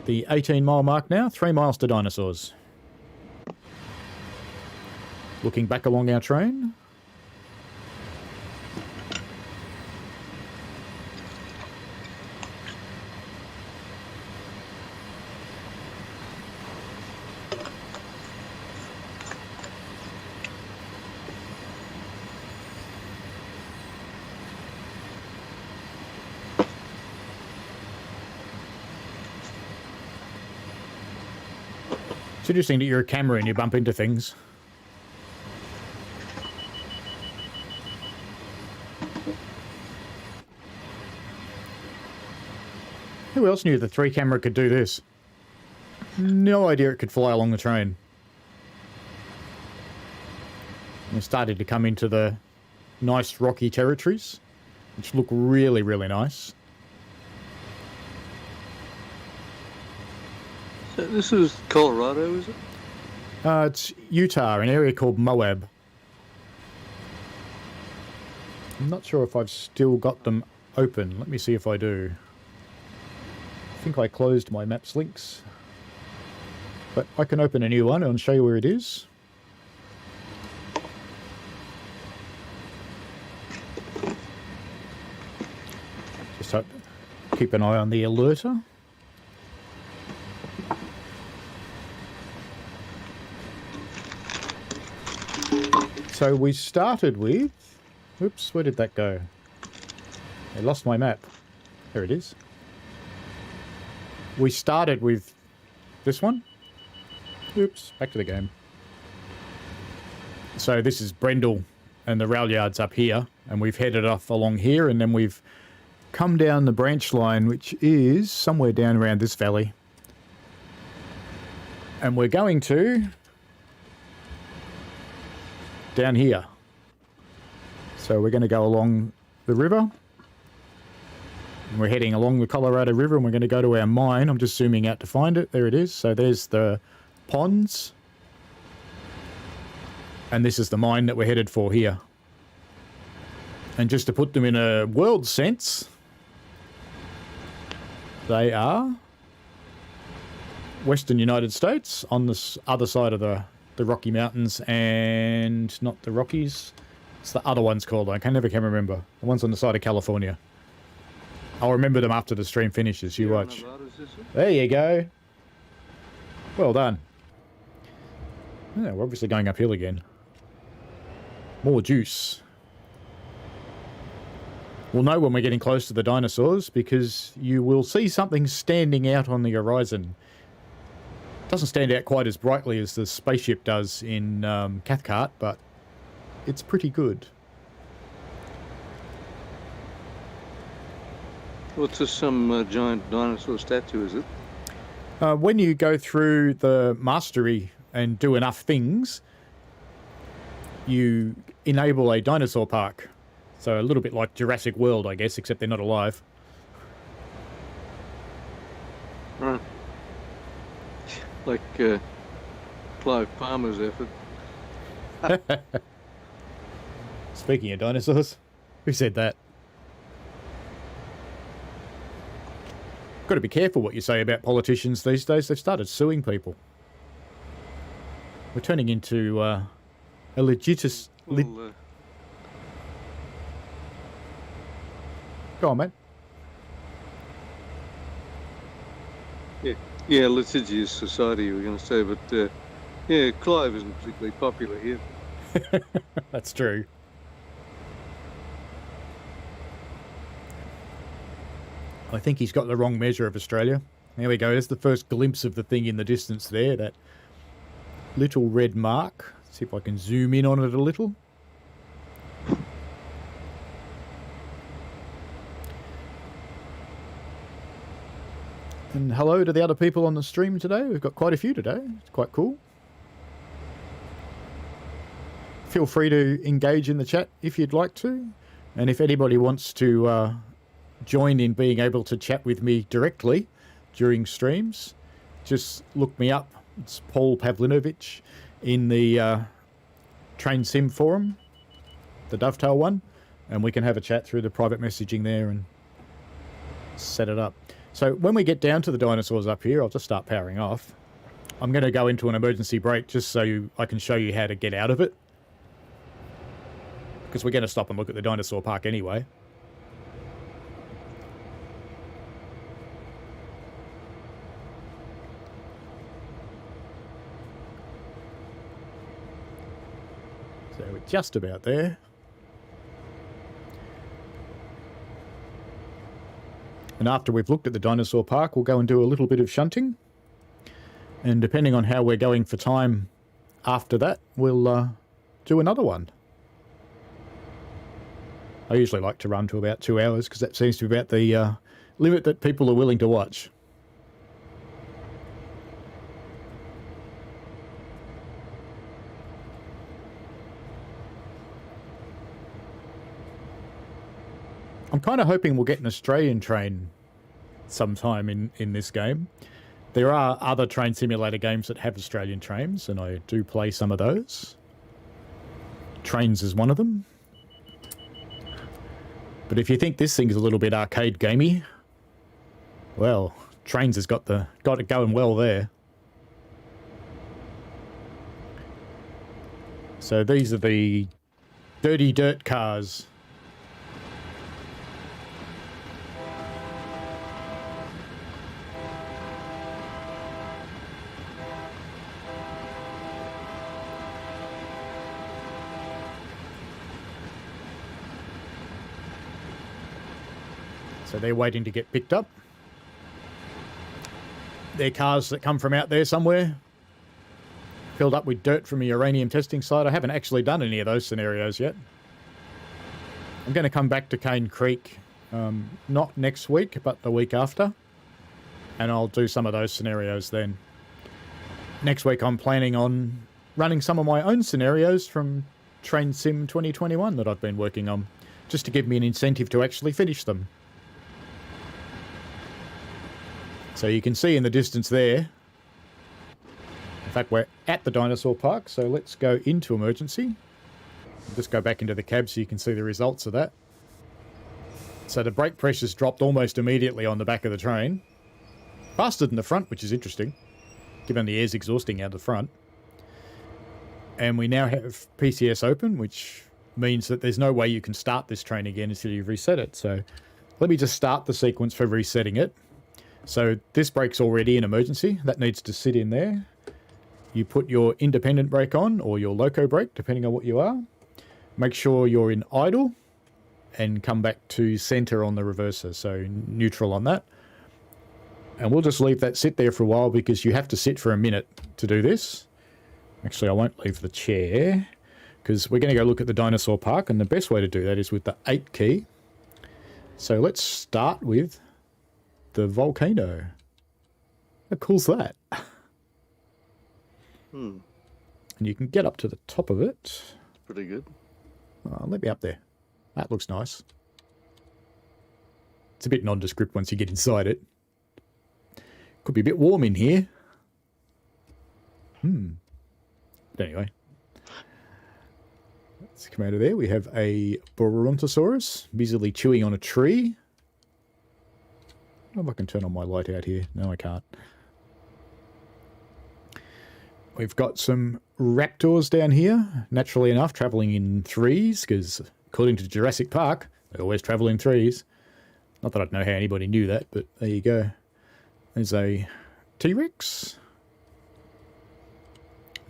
The 18-mile mark now. 3 miles to dinosaurs. Looking back along our train. It's interesting that you're a camera and you bump into things. Who else knew the 3 camera could do this? No idea it could fly along the train. And it started to come into the nice rocky territories, which look really, really nice. So this is Colorado, is it? It's Utah, an area called Moab. I'm not sure if I've still got them open. Let me see if I do. I think I closed my maps links. But I can open a new one and show you where it is. Just keep an eye on the alerter. So we started with... Oops, where did that go? I lost my map. There it is. We started with this one. Oops, back to the game. So this is Brendel, and the rail yard's up here, and we've headed off along here, and then we've come down the branch line, which is somewhere down around this valley. And we're going to... down here. So we're going to go along the river. And we're heading along the Colorado River, and we're going to go to our mine. I'm just zooming out to find it. There it is. So there's the ponds. And this is the mine that we're headed for here. And just to put them in a world sense, they are Western United States on this other side of the Rocky Mountains, and not the Rockies. It's the other one's called. I never can remember. The one's on the side of California. I'll remember them after the stream finishes. You watch. There you go. Well done. Yeah, we're obviously going uphill again. More juice. We'll know when we're getting close to the dinosaurs because you will see something standing out on the horizon. It doesn't stand out quite as brightly as the spaceship does in Cathcart, but it's pretty good. What's this, some giant dinosaur statue, is it? When you go through the mastery and do enough things, you enable a dinosaur park. So a little bit like Jurassic World, I guess, except they're not alive. Right. Like Clive Palmer's effort. Speaking of dinosaurs, who said that? Got to be careful what you say about politicians these days. They've started suing people. We're turning into a legitimus... Well, Go on, mate. yeah, litigious society, we're going to say, but yeah, Clive isn't particularly popular here. That's true. I think he's got the wrong measure of Australia. There we go. There's the first glimpse of the thing in the distance there, that little red mark. See if I can zoom in on it a little. And hello to the other people on the stream today. We've got quite a few today. It's quite cool. Feel free to engage in the chat if you'd like to. And if anybody wants to join in being able to chat with me directly during streams, just look me up. It's Paul Pavlinovich in the Train Sim forum, the Dovetail one, and we can have a chat through the private messaging there and set it up. So when we get down to the dinosaurs up here, I'll just start powering off. I'm going to go into an emergency brake just so I can show you how to get out of it, because we're going to stop and look at the dinosaur park anyway. So we're just about there. And after we've looked at the dinosaur park, we'll go and do a little bit of shunting. And depending on how we're going for time after that, we'll do another one. I usually like to run to about 2 hours because that seems to be about the limit that people are willing to watch. I'm kind of hoping we'll get an Australian train sometime in this game. There are other train simulator games that have Australian trains, and I do play some of those. Trains is one of them. But if you think this thing is a little bit arcade gamey, well, Trains has got it going well there. So these are the dirty dirt cars. So they're waiting to get picked up. They're cars that come from out there somewhere, filled up with dirt from a uranium testing site. I haven't actually done any of those scenarios yet. I'm going to come back to Cane Creek, not next week, but the week after, and I'll do some of those scenarios then. Next week I'm planning on running some of my own scenarios from Train Sim 2021 that I've been working on, just to give me an incentive to actually finish them. So you can see in the distance there, in fact we're at the dinosaur park, so let's go into emergency. Just go back into the cab so you can see the results of that. So the brake pressure's dropped almost immediately on the back of the train. Faster than the front, which is interesting, given the air's exhausting out the front. And we now have PCS open, which means that there's no way you can start this train again until you've reset it. So let me just start the sequence for resetting it. So this brake's already in emergency. That needs to sit in there. You put your independent brake on, or your loco brake, depending on what you are. make sure you're in idle and come back to center on the reverser, so neutral on that. And we'll just leave that sit there for a while because you have to sit for a minute to do this. Actually, I won't leave the chair because we're going to go look at the dinosaur park, and the best way to do that is with the 8 key. So let's start with the volcano. How cool's that? And you can get up to the top of it. Pretty good. Let me up there. That looks nice. It's a bit nondescript once you get inside it. Could be a bit warm in here. But anyway. Let's come out of there. We have a Brontosaurus busily chewing on a tree. I don't know if I can turn on my light out here. No, I can't. We've got some raptors down here, naturally enough, travelling in threes, because according to Jurassic Park, they always travel in threes. Not that I know how anybody knew that, but there you go. There's a T-Rex.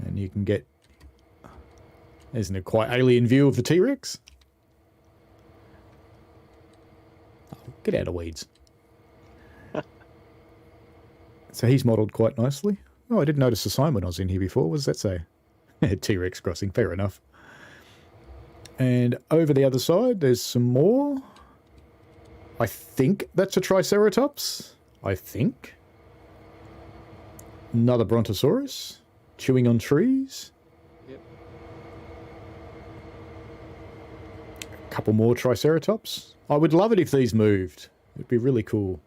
And you can get... There's a quite alien view of the T-Rex. Oh, get out of weeds. So he's modelled quite nicely. Oh, I didn't notice the sign when I was in here before. What does that say? T-Rex crossing. Fair enough. And over the other side, there's some more. I think that's a Triceratops. I think. Another Brontosaurus. Chewing on trees. Yep. A couple more Triceratops. I would love it if these moved. It'd be really cool.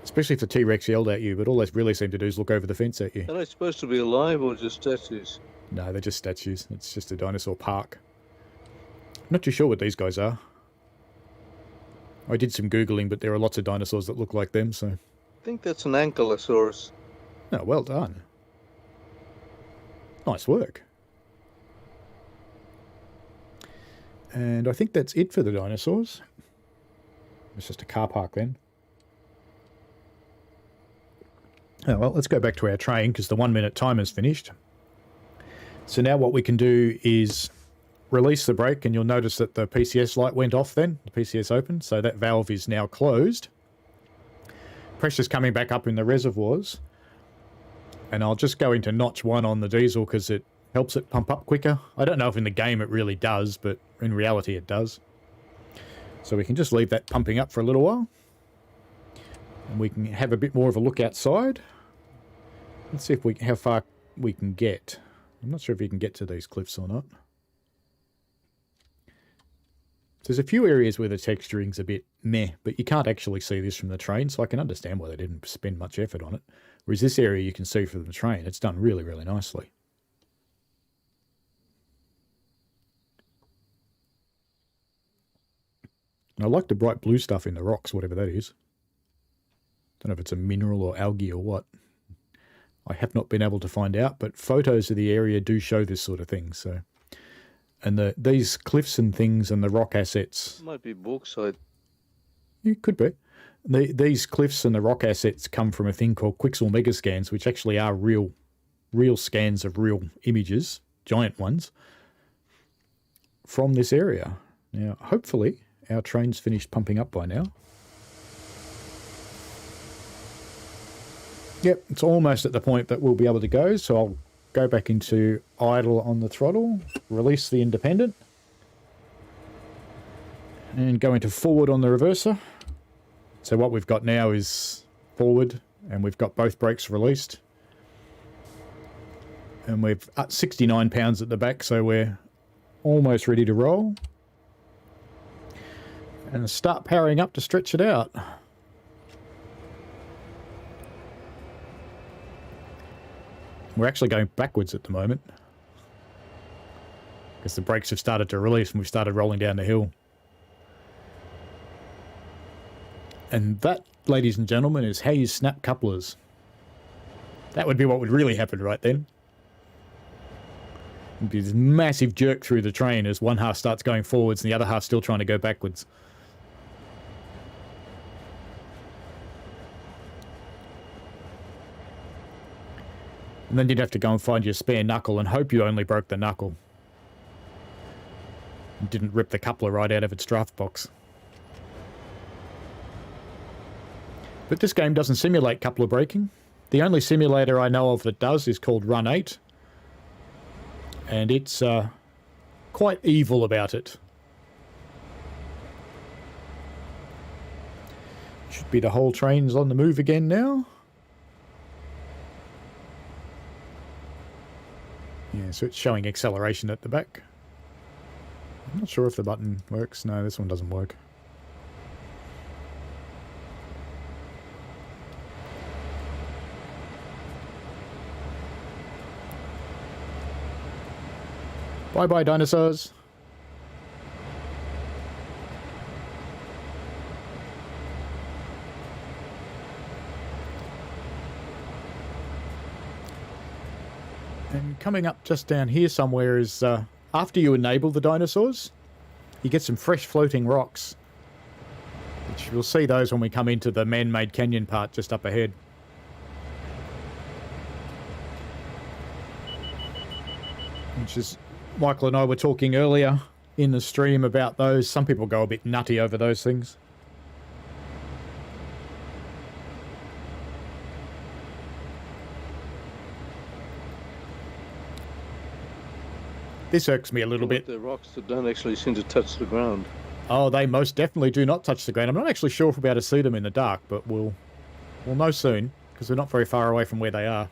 Especially if the T-Rex yelled at you, but all they really seem to do is look over the fence at you. Are they supposed to be alive or just statues? No, they're just statues. It's just a dinosaur park. I'm not too sure what these guys are. I did some Googling, but there are lots of dinosaurs that look like them, so... I think that's an Ankylosaurus. Oh, well done. Nice work. And I think that's it for the dinosaurs. It's just a car park then. Oh, well, let's go back to our train because the 1 minute timer's finished. So now what we can do is release the brake, and you'll notice that the PCS light went off then. The PCS opened, so that valve is now closed. Pressure's coming back up in the reservoirs. And I'll just go into notch 1 on the diesel because it helps it pump up quicker. I don't know if in the game it really does, but in reality it does. So we can just leave that pumping up for a little while. And we can have a bit more of a look outside. Let's see if how far we can get. I'm not sure if you can get to these cliffs or not. There's a few areas where the texturing's a bit meh, but you can't actually see this from the train, so I can understand why they didn't spend much effort on it. Whereas this area you can see from the train. It's done really, really nicely. And I like the bright blue stuff in the rocks, whatever that is. Don't know if it's a mineral or algae or what. I have not been able to find out, but photos of the area do show this sort of thing. So, and these cliffs and things and the rock assets... Might be bauxite. It could be. These cliffs and the rock assets come from a thing called Quixel Megascans, which actually are real scans of real images, giant ones, from this area. Now, hopefully, our train's finished pumping up by now. Yep, it's almost at the point that we'll be able to go, so I'll go back into idle on the throttle, release the independent, and go into forward on the reverser. So what we've got now is forward, and we've got both brakes released. And we've 69 pounds at the back, so we're almost ready to roll. And start powering up to stretch it out. We're actually going backwards at the moment, because the brakes have started to release and we've started rolling down the hill. And that, ladies and gentlemen, is how you snap couplers. That would be what would really happen right then. It'd be this massive jerk through the train as one half starts going forwards and the other half still trying to go backwards. And then you'd have to go and find your spare knuckle and hope you only broke the knuckle. and didn't rip the coupler right out of its draft box. But this game doesn't simulate coupler braking. The only simulator I know of that does is called Run 8. And it's quite evil about it. Should be the whole train's on the move again now. Yeah, so it's showing acceleration at the back. I'm not sure if the button works. No, this one doesn't work. Bye-bye, dinosaurs. And coming up just down here somewhere is, after you enable the dinosaurs, you get some fresh floating rocks. Which you'll see those when we come into the man-made canyon part just up ahead. Which is, Michael and I were talking earlier in the stream about those. Some people go a bit nutty over those things. This irks me a little bit. The rocks that don't actually seem to touch the ground. Oh, they most definitely do not touch the ground. I'm not actually sure if we'll be able to see them in the dark, but we'll know soon, because they're not very far away from where they are.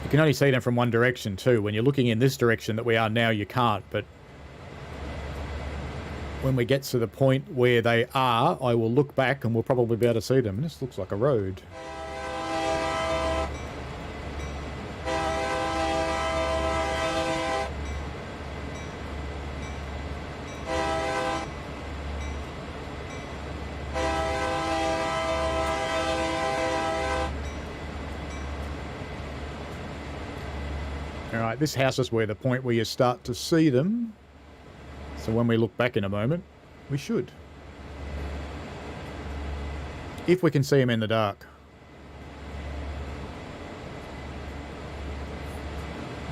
You can only see them from one direction too. When you're looking in this direction that we are now, you can't, but when we get to the point where they are, I will look back and we'll probably be able to see them. And this looks like a road. Alright, this house is where the point where you start to see them. So when we look back in a moment, we should. If we can see them in the dark.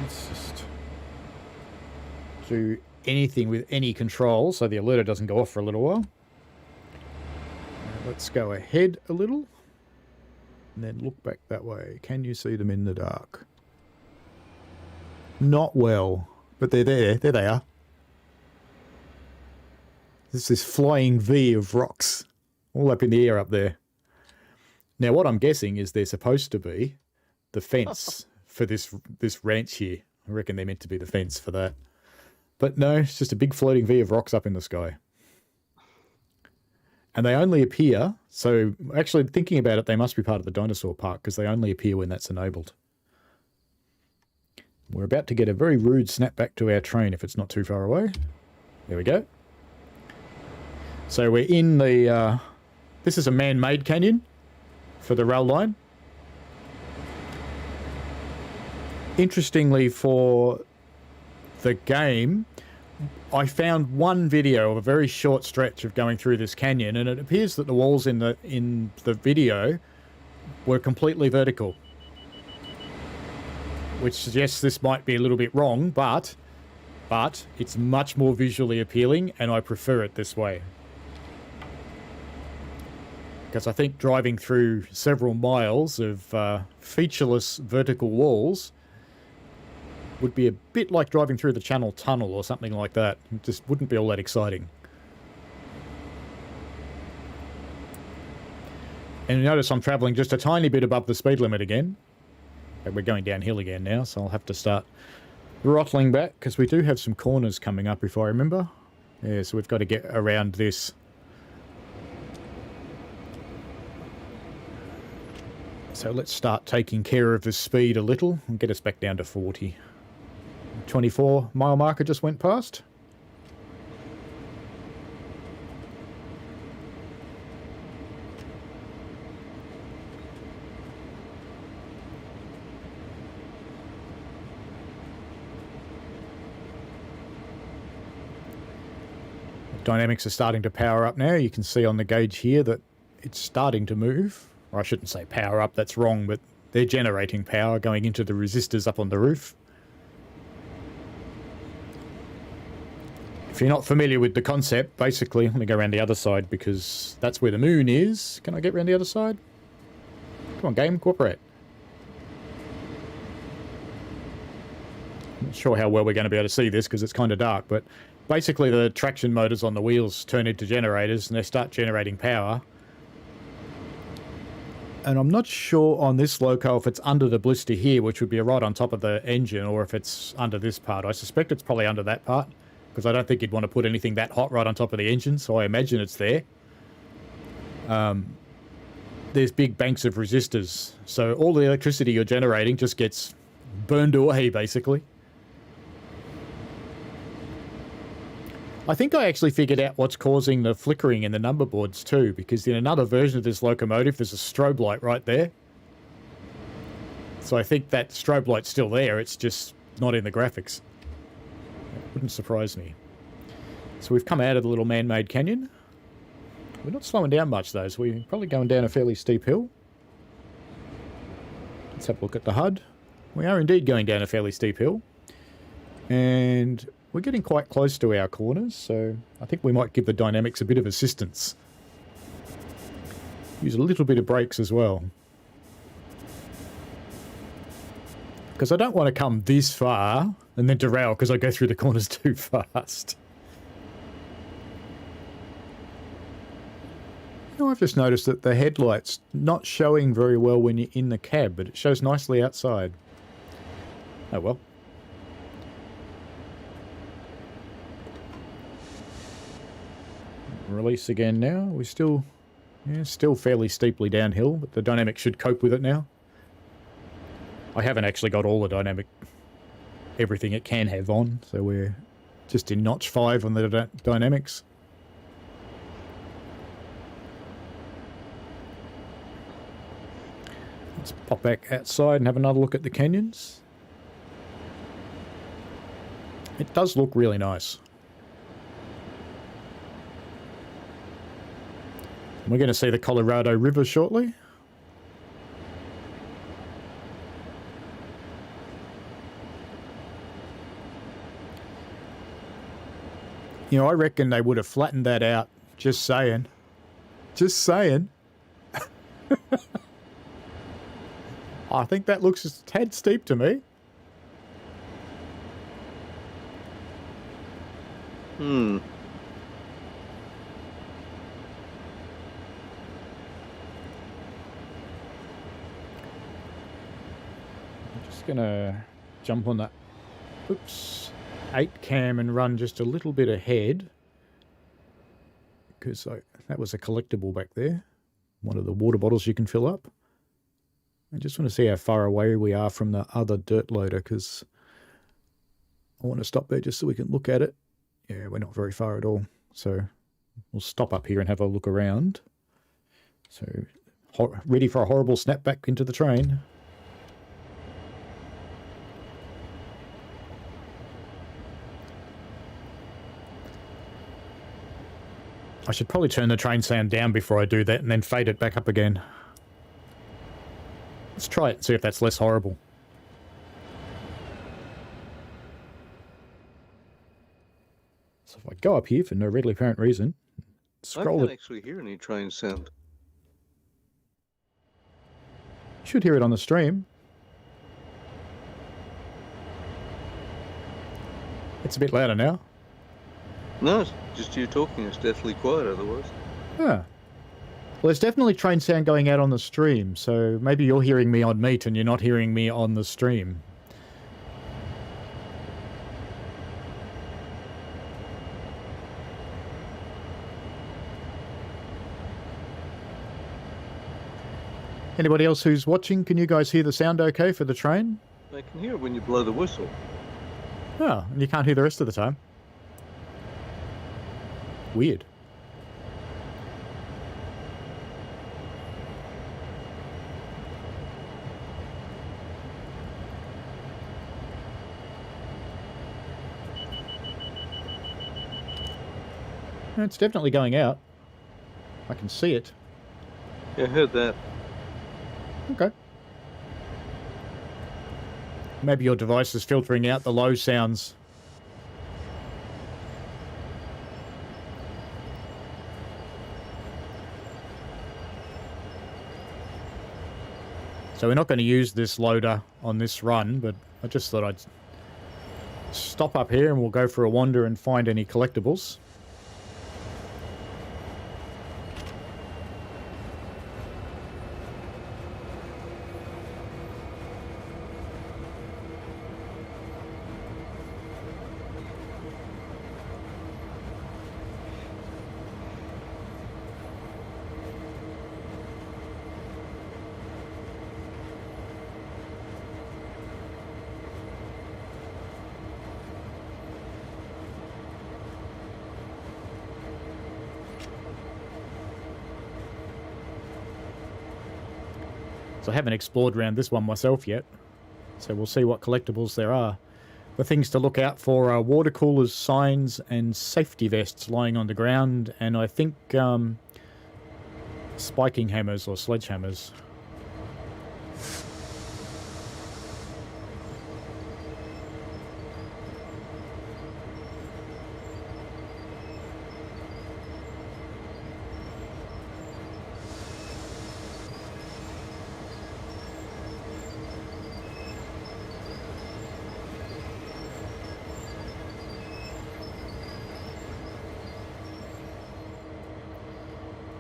Let's just do anything with any control so the alerter doesn't go off for a little while. Let's go ahead a little. And then look back that way. Can you see them in the dark? Not well, but they're there. There they are. There's this flying V of rocks all up in the air up there. Now, what I'm guessing is they're supposed to be the fence for this ranch here. I reckon they're meant to be the fence for that. But no, it's just a big floating V of rocks up in the sky. And they only appear, so actually thinking about it, they must be part of the dinosaur park because they only appear when that's enabled. We're about to get a very rude snap back to our train if it's not too far away. There we go. So we're in the... this is a man-made canyon for the rail line. Interestingly for the game, I found one video of a very short stretch of going through this canyon, and it appears that the walls in the video were completely vertical. Which suggests this might be a little bit wrong, but it's much more visually appealing, and I prefer it this way. Because I think driving through several miles of featureless vertical walls would be a bit like driving through the Channel Tunnel or something like that. It just wouldn't be all that exciting. And you notice I'm travelling just a tiny bit above the speed limit again. We're going downhill again now, so I'll have to start throttling back, because we do have some corners coming up, if I remember. Yeah, so we've got to get around this. So let's start taking care of the speed a little and get us back down to 40. 24 mile marker just went past. Dynamics are starting to power up now. You can see on the gauge here that it's starting to move. Or I shouldn't say power up, that's wrong, but they're generating power going into the resistors up on the roof. If you're not familiar with the concept, basically, let me go around the other side because that's where the moon is. Can I get around the other side? Come on, game, cooperate. Not sure how well we're going to be able to see this because it's kind of dark, but basically the traction motors on the wheels turn into generators and they start generating power. And I'm not sure on this loco if it's under the blister here, which would be right on top of the engine, or if it's under this part. I suspect it's probably under that part because I don't think you'd want to put anything that hot right on top of the engine, so I imagine it's there. There's big banks of resistors, so all the electricity you're generating just gets burned away, basically. I think I actually figured out what's causing the flickering in the number boards too, because in another version of this locomotive, there's a strobe light right there. So I think that strobe light's still there, it's just not in the graphics. It wouldn't surprise me. So we've come out of the little man-made canyon. We're not slowing down much though, so we're probably going down a fairly steep hill. Let's have a look at the HUD. We are indeed going down a fairly steep hill. And we're getting quite close to our corners, so I think we might give the dynamics a bit of assistance. Use a little bit of brakes as well. Because I don't want to come this far and then derail because I go through the corners too fast. Now I've just noticed that the headlight's not showing very well when you're in the cab, but it shows nicely outside. Oh well. Release again now. We're still fairly steeply downhill, but the dynamic should cope with it now. I haven't actually got all the everything it can have on, so we're just in notch 5 on the dynamics. Let's pop back outside and have another look at the canyons. It does look really nice. We're going to see the Colorado River shortly. You know, I reckon they would have flattened that out. Just saying. Just saying. I think that looks a tad steep to me. Hmm. Gonna jump on that 8 cam and run just a little bit ahead because that was a collectible back there, one of the water bottles you can fill up. I just want to see how far away we are from the other dirt loader because I want to stop there just so we can look at it. Yeah, we're not very far at all, so we'll stop up here and have a look around. So ready for a horrible snap back into the train. I should probably turn the train sound down before I do that and then fade it back up again. Let's try it and see if that's less horrible. So if I go up here for no readily apparent reason, scroll I can't it. actually hear any train sound. Should hear it on the stream. It's a bit louder now. No, it's just you talking. It's deathly quiet otherwise. Yeah. Well, there's definitely train sound going out on the stream, so maybe you're hearing me on Meet and you're not hearing me on the stream. Anybody else who's watching, can you guys hear the sound okay for the train? I can hear it when you blow the whistle. Oh, and you can't hear the rest of the time. Weird. It's definitely going out. I can see it. Yeah, I heard that. Okay. Maybe your device is filtering out the low sounds. So we're not going to use this loader on this run, but I just thought I'd stop up here and we'll go for a wander and find any collectibles. So I haven't explored around this one myself yet, so we'll see what collectibles there are. The things to look out for are water coolers, signs, and safety vests lying on the ground, and I think spiking hammers or sledgehammers.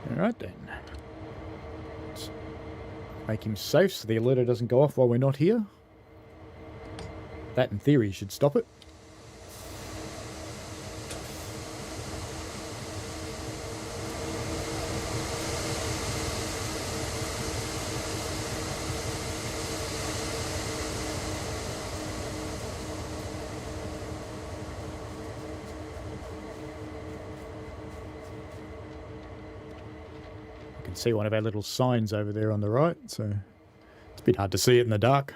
Alright then. Let's make him safe so the alerter doesn't go off while we're not here. That in theory should stop it. See one of our little signs over there on the right, so it's a bit hard to see it in the dark.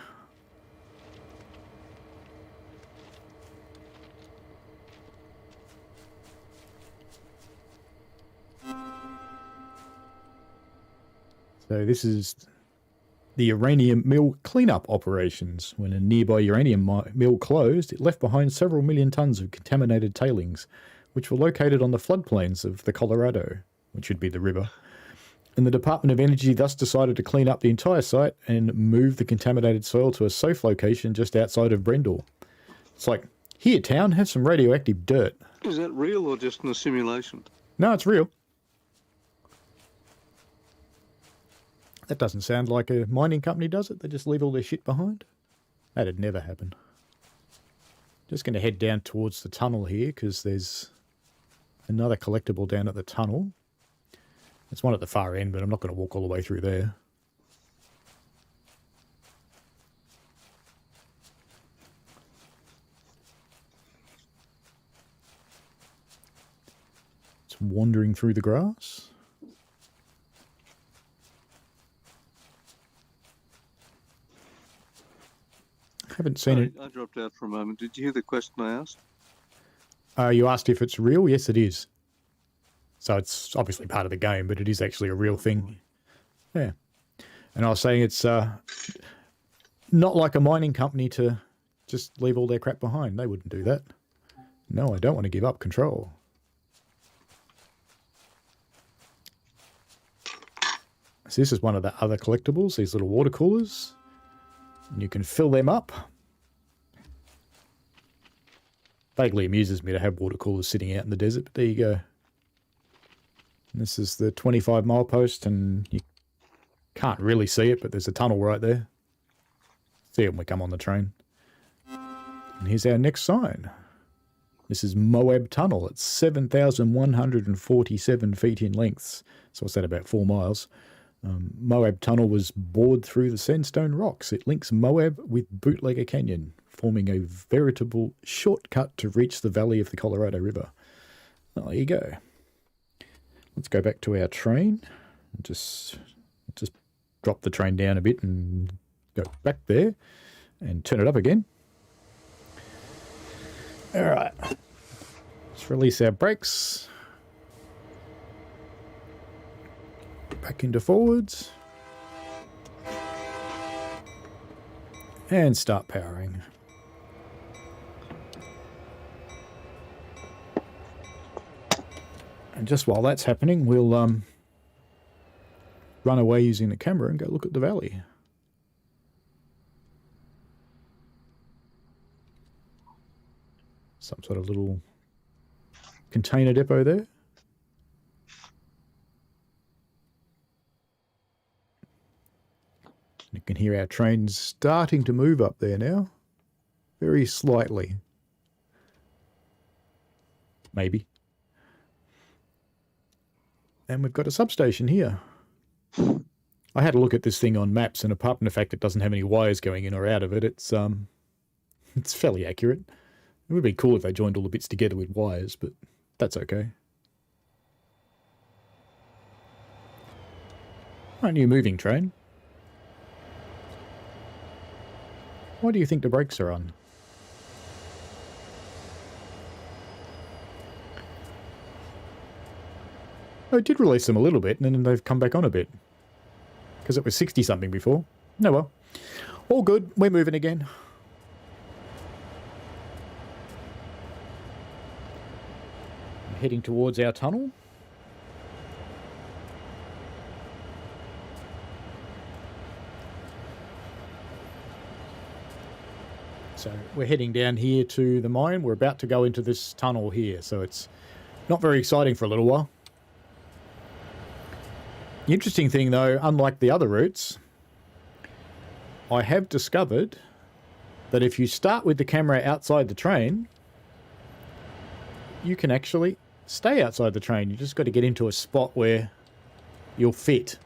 So this is the uranium mill cleanup operations. When a nearby uranium mill closed, it left behind several million tons of contaminated tailings, which were located on the floodplains of the Colorado, which would be the river. And the Department of Energy thus decided to clean up the entire site and move the contaminated soil to a safe location just outside of Brendel. It's like, here, town, have some radioactive dirt. Is that real or just in a simulation? No, it's real. That doesn't sound like a mining company, does it? They just leave all their shit behind? That'd never happen. Just going to head down towards the tunnel here, because there's another collectible down at the tunnel. There's one at the far end, but I'm not going to walk all the way through there. It's wandering through the grass. Haven't seen it. I dropped out for a moment. Did you hear the question I asked? You asked if it's real? Yes, it is. So it's obviously part of the game, but it is actually a real thing. Yeah. And I was saying it's not like a mining company to just leave all their crap behind. They wouldn't do that. No, I don't want to give up control. So this is one of the other collectibles, these little water coolers. And you can fill them up. Vaguely amuses me to have water coolers sitting out in the desert, but there you go. This is the 25 milepost, and you can't really see it, but there's a tunnel right there. See it when we come on the train. And here's our next sign. This is Moab Tunnel. It's 7,147 feet in length. So what's that, about 4 miles? Moab Tunnel was bored through the sandstone rocks. It links Moab with Bootlegger Canyon, forming a veritable shortcut to reach the valley of the Colorado River. Oh, there you go. Let's go back to our train. Just drop the train down a bit and go back there and turn it up again. All right. Let's release our brakes. Back into forwards. And start powering. And just while that's happening, we'll run away using the camera and go look at the valley. Some sort of little container depot there. You can hear our trains starting to move up there now. Very slightly. Maybe. And we've got a substation here. I had a look at this thing on maps, and apart from the fact it doesn't have any wires going in or out of it, it's fairly accurate. It would be cool if they joined all the bits together with wires, but that's okay. Aren't you moving, train? Why do you think the brakes are on? Oh, it did release them a little bit, and then they've come back on a bit. Because it was 60-something before. No, well. All good. We're moving again. I'm heading towards our tunnel. So we're heading down here to the mine. We're about to go into this tunnel here, so it's not very exciting for a little while. The interesting thing, though, unlike the other routes, I have discovered that if you start with the camera outside the train, you can actually stay outside the train. You just got to get into a spot where you'll fit.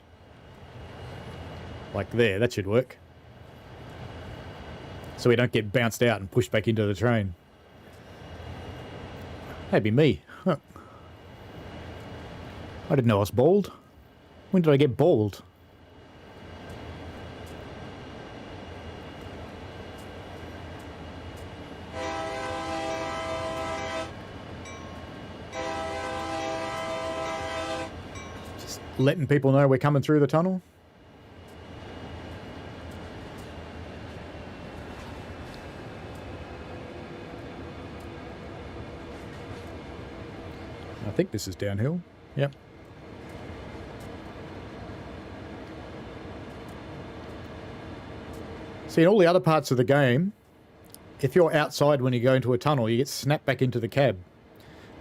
Like there, that should work. So we don't get bounced out and pushed back into the train. That'd be me. Huh. I didn't know I was bald. When did I get bald? Just letting people know we're coming through the tunnel. I think this is downhill. Yep. See, in all the other parts of the game, if you're outside when you go into a tunnel, you get snapped back into the cab.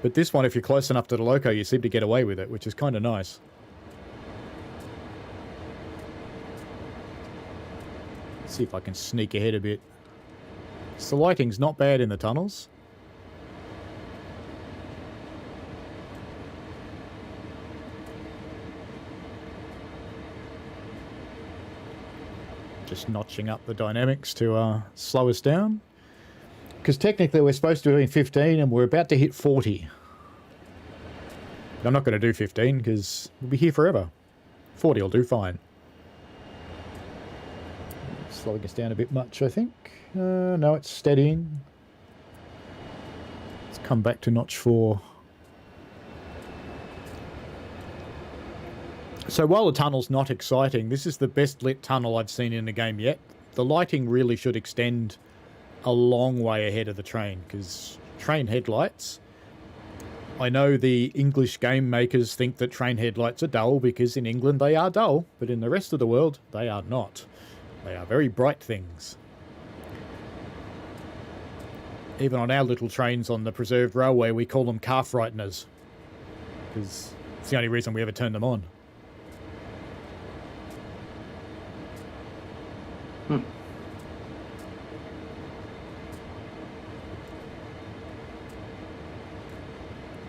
But this one, if you're close enough to the loco, you seem to get away with it, which is kind of nice. Let's see if I can sneak ahead a bit. So the lighting's not bad in the tunnels. Just notching up the dynamics to slow us down. Because technically we're supposed to be doing 15 and we're about to hit 40. But I'm not going to do 15 because we'll be here forever. 40 will do fine. Slowing us down a bit much, I think. No, it's steadying. Let's come back to notch 4. So while the tunnel's not exciting, this is the best lit tunnel I've seen in the game yet. The lighting really should extend a long way ahead of the train, because train headlights... I know the English game makers think that train headlights are dull because in England they are dull, but in the rest of the world they are not. They are very bright things. Even on our little trains on the preserved railway, we call them car frighteners, because it's the only reason we ever turn them on.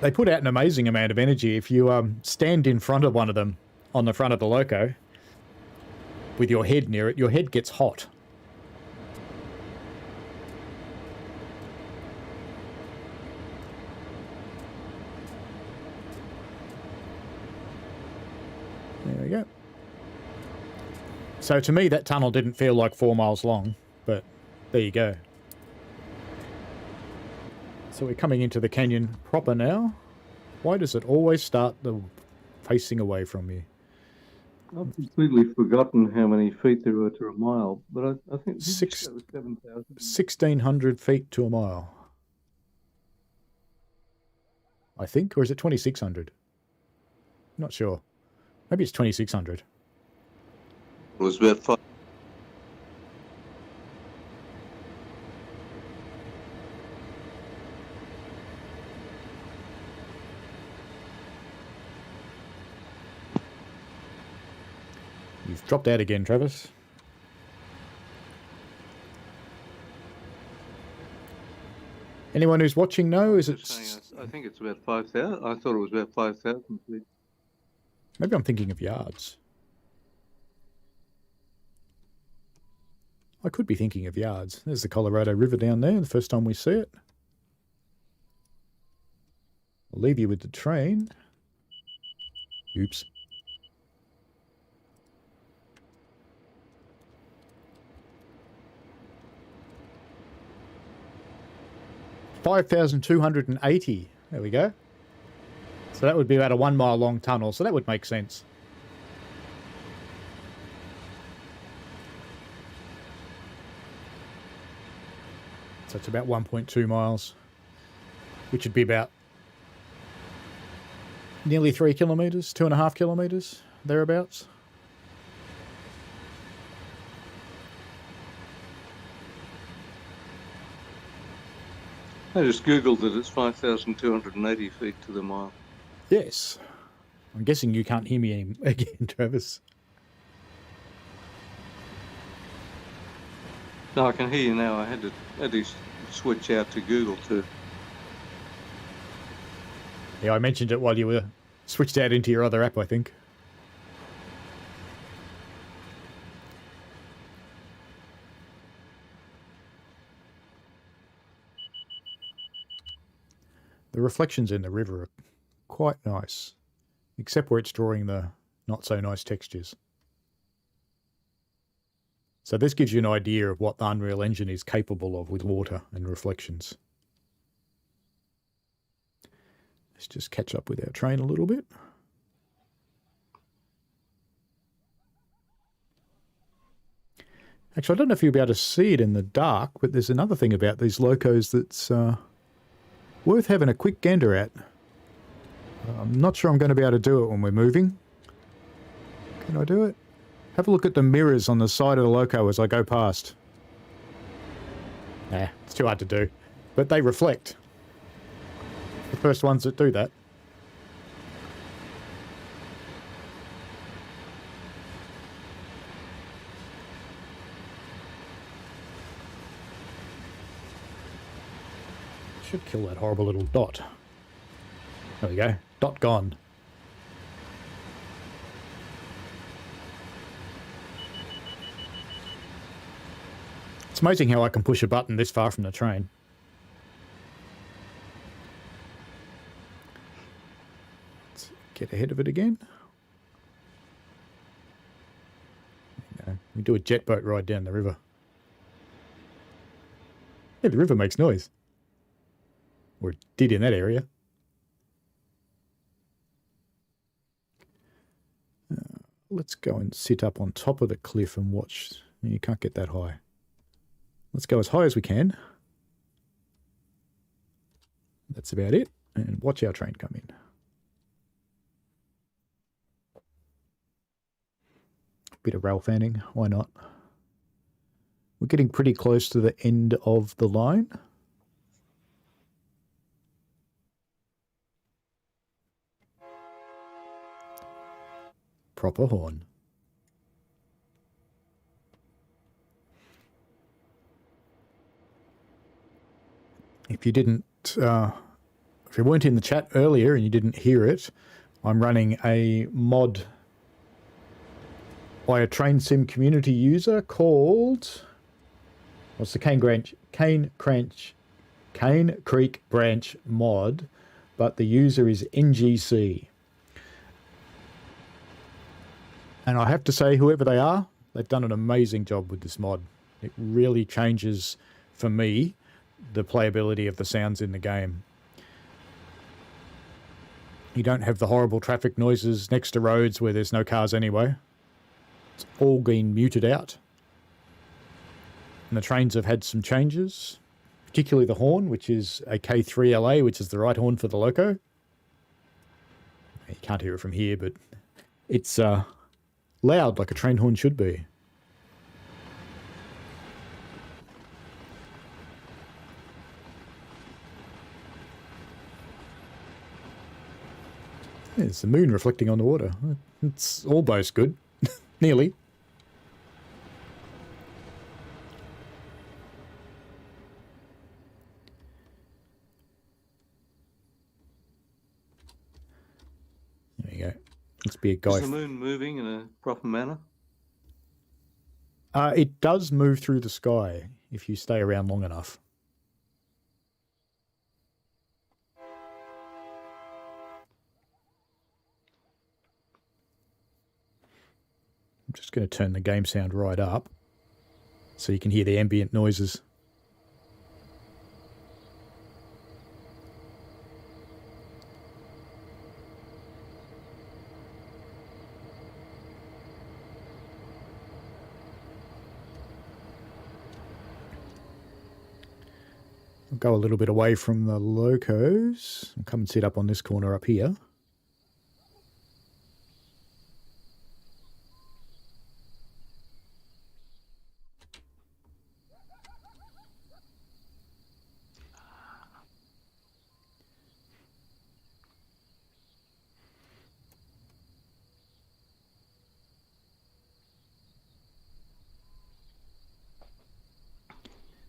They put out an amazing amount of energy. If you stand in front of one of them on the front of the loco with your head near it, your head gets hot. There we go. So to me, that tunnel didn't feel like 4 miles long, but there you go. So we're coming into the canyon proper now. Why does it always start facing away from you? I've completely forgotten how many feet there are to a mile, but I think it was 7,000. 1,600 feet to a mile. I think, or is it 2,600? Not sure. Maybe it's 2,600. It was about 5. You've dropped out again, Travis. Anyone who's watching know, is it... I think it's about 5,000. I thought it was about 5,000 feet. Maybe I'm thinking of yards. I could be thinking of yards. There's the Colorado River down there, the first time we see it. I'll leave you with the train. Oops. $5,280. There we go. So that would be about a 1 mile long tunnel, so that would make sense. So it's about 1.2 miles, which would be about nearly 3 kilometres, 2.5 kilometres, thereabouts. I just googled it. It's 5,280 feet to the mile. Yes. I'm guessing you can't hear me again, Travis. No, I can hear you now. I had to switch out to Google too. Yeah, I mentioned it while you were switched out into your other app, I think. The reflections in the river are quite nice, except where it's drawing the not so nice textures. So this gives you an idea of what the Unreal Engine is capable of with water and reflections. Let's just catch up with our train a little bit. Actually, I don't know if you'll be able to see it in the dark, but there's another thing about these locos that's worth having a quick gander at. I'm not sure I'm going to be able to do it when we're moving. Can I do it? Have a look at the mirrors on the side of the loco as I go past. Nah, it's too hard to do. But they reflect. The first ones that do that. Should kill that horrible little dot. There we go. Dot gone. It's amazing how I can push a button this far from the train. Let's get ahead of it again. We do a jet boat ride down the river. Yeah, the river makes noise. Or it did in that area. Let's go and sit up on top of the cliff and watch. You can't get that high. Let's go as high as we can. That's about it. And watch our train come in. Bit of rail fanning, why not? We're getting pretty close to the end of the line. Proper horn. If you didn't, if you weren't in the chat earlier and you didn't hear it, I'm running a mod by a train sim community user called, what's the Cane Creek Branch mod, but the user is NGC. And I have to say, whoever they are, they've done an amazing job with this mod. It really changes, for me, the playability of the sounds in the game. You don't have the horrible traffic noises next to roads where there's no cars anyway. It's all been muted out. And the trains have had some changes, particularly the horn, which is a K3LA, which is the right horn for the loco. You can't hear it from here, but it's loud like a train horn should be. There's the moon reflecting on the water. It's almost good. Nearly. Must be a Is guy. the moon moving in a proper manner? It does move through the sky if you stay around long enough. I'm just going to turn the game sound right up so you can hear the ambient noises. I'll go a little bit away from the locos and come and sit up on this corner up here.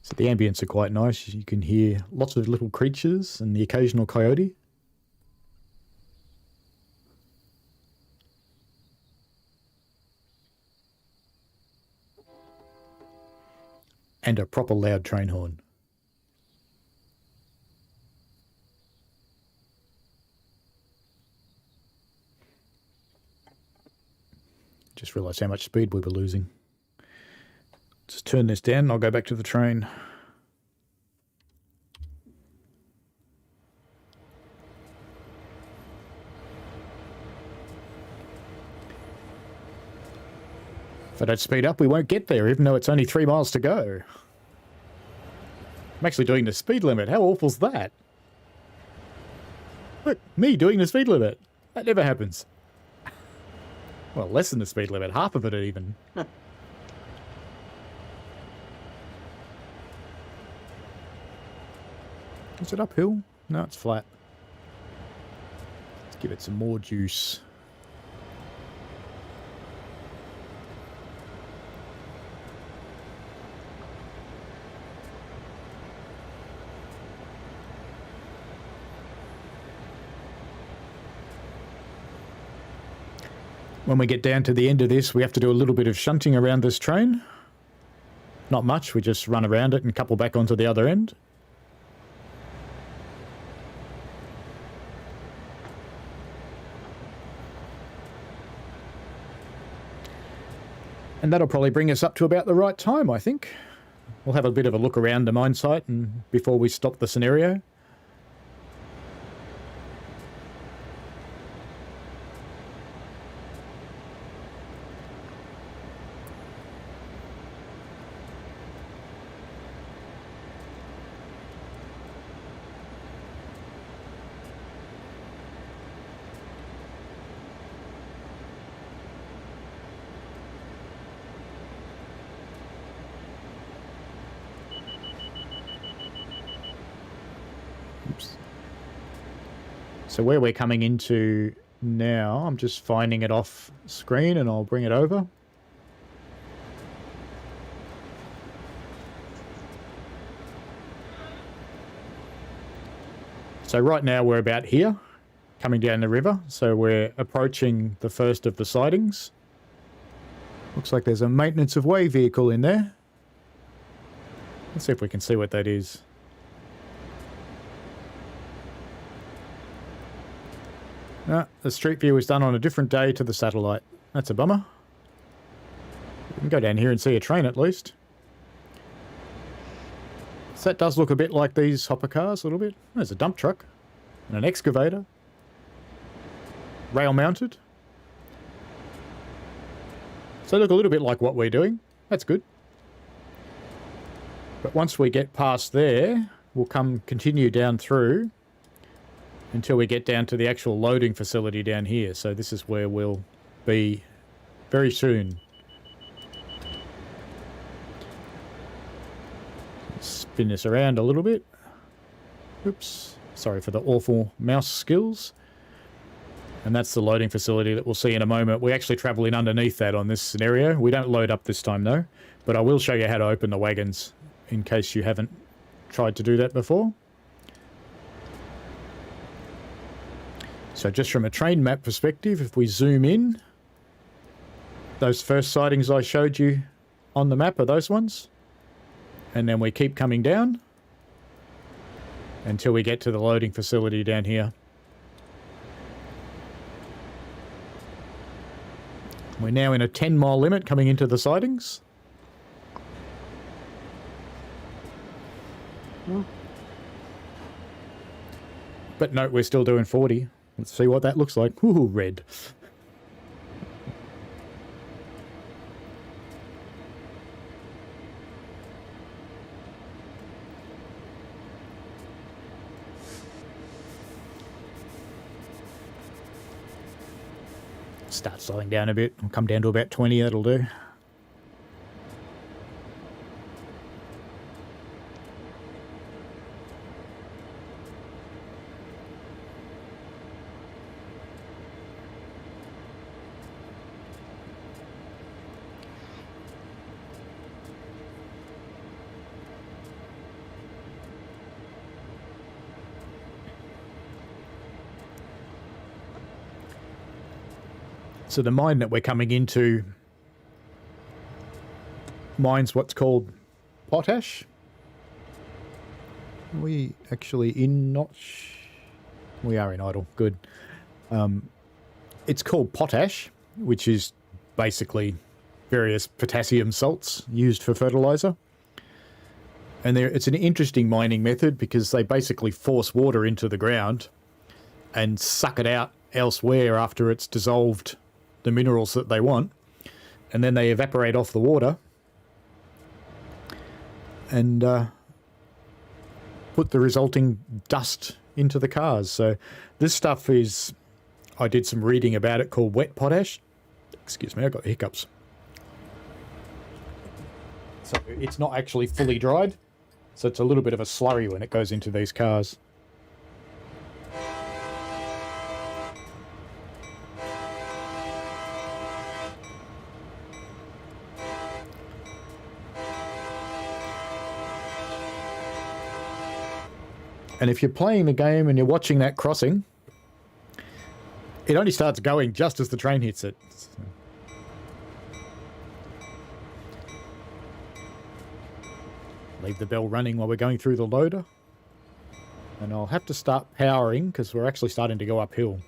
So the ambience are quite nice. You can hear lots of little creatures and the occasional coyote. And a proper loud train horn. Just realised how much speed we were losing. Just turn this down and I'll go back to the train. If I don't speed up, we won't get there, even though it's only 3 miles to go. I'm actually doing the speed limit. How awful's that? Look, me doing the speed limit. That never happens. Well, less than the speed limit. Half of it even. Is it uphill? No, it's flat. Let's give it some more juice. When we get down to the end of this, we have to do a little bit of shunting around this train. Not much, we just run around it and couple back onto the other end. And that'll probably bring us up to about the right time, I think. We'll have a bit of a look around the mine site and before we stop the scenario. So where we're coming into now, I'm just finding it off screen and I'll bring it over. So right now we're about here, coming down the river. So we're approaching the first of the sidings. Looks like there's a maintenance of way vehicle in there. Let's see if we can see what that is. The street view was done on a different day to the satellite. That's a bummer. We can go down here and see a train at least. So that does look a bit like these hopper cars, a little bit. There's a dump truck and an excavator. Rail mounted. So they look a little bit like what we're doing. That's good. But once we get past there, we'll continue down through until we get down to the actual loading facility down here. So this is where we'll be very soon. Spin this around a little bit. Oops. Sorry for the awful mouse skills. And that's the loading facility that we'll see in a moment. We actually travel in underneath that on this scenario. We don't load up this time though, but I will show you how to open the wagons in case you haven't tried to do that before. So just from a train map perspective, if we zoom in, those first sightings I showed you on the map are those ones. And then we keep coming down until we get to the loading facility down here. We're now in a 10-mile limit coming into the sightings. But note, we're still doing 40. Let's see what that looks like. Ooh, red. Start slowing down a bit. We'll come down to about 20, that'll do. So the mine that we're coming into mines what's called potash. Are we actually in Notch? We are in Idle. Good. It's called potash, which is basically various potassium salts used for fertilizer. And it's an interesting mining method because they basically force water into the ground and suck it out elsewhere after it's dissolved the minerals that they want, and then they evaporate off the water and put the resulting dust into the cars. So this stuff is, I did some reading about it, called wet potash. Excuse me, I got hiccups. So it's not actually fully dried, so it's a little bit of a slurry when it goes into these cars. And if you're playing the game and you're watching that crossing, it only starts going just as the train hits it. Leave the bell running while we're going through the loader. And I'll have to start powering because we're actually starting to go uphill.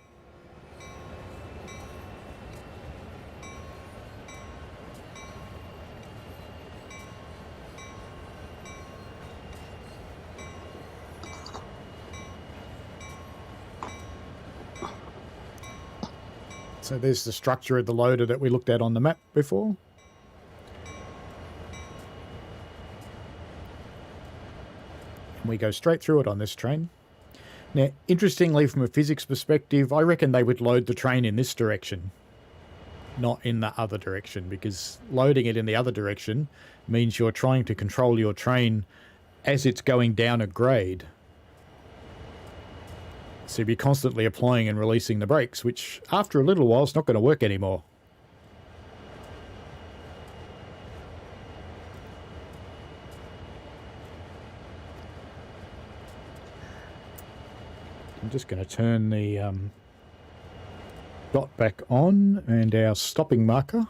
So there's the structure of the loader that we looked at on the map before. And we go straight through it on this train. Now, interestingly, from a physics perspective, I reckon they would load the train in this direction, not in the other direction, because loading it in the other direction means you're trying to control your train as it's going down a grade. So you'll be constantly applying and releasing the brakes, which after a little while is not going to work anymore. I'm just going to turn the dot back on and our stopping marker,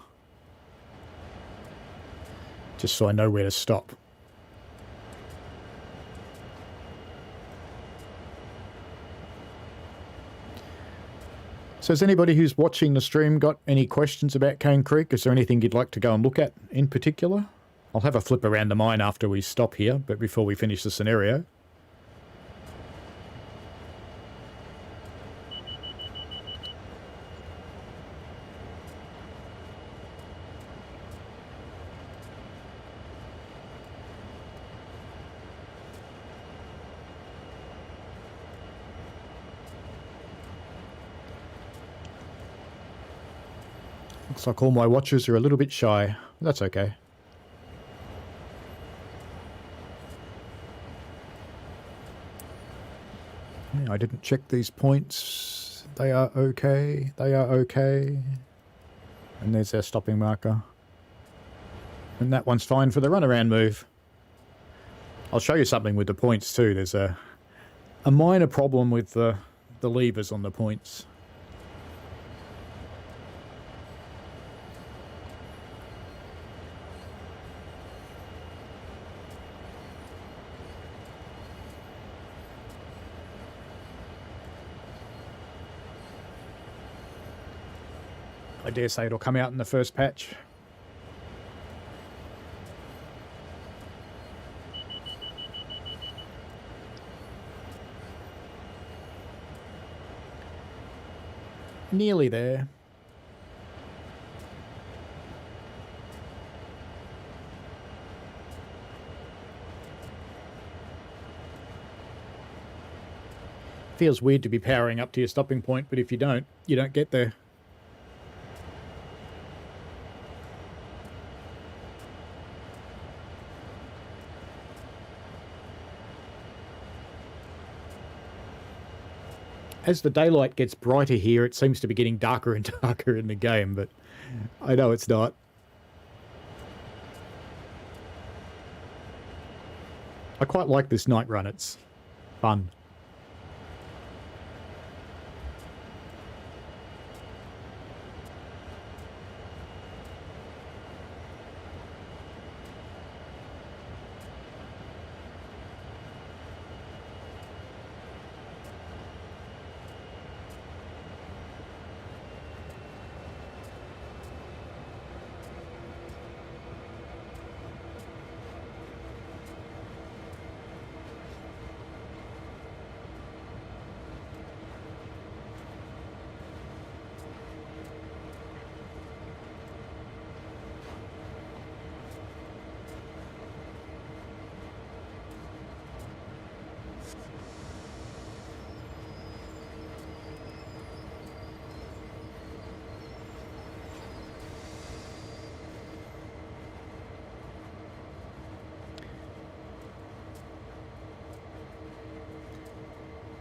just so I know where to stop. So has anybody who's watching the stream got any questions about Cane Creek? Is there anything you'd like to go and look at in particular? I'll have a flip around the mine after we stop here, but before we finish the scenario. Looks like all my watchers are a little bit shy. That's okay. Yeah, I didn't check these points. They are okay. They are okay. And there's our stopping marker. And that one's fine for the runaround move. I'll show you something with the points too. There's a minor problem with the levers on the points. I dare say it'll come out in the first patch. Nearly there. Feels weird to be powering up to your stopping point, but if you don't get there. As the daylight gets brighter here, it seems to be getting darker and darker in the game, but I know it's not. I quite like this night run, it's fun.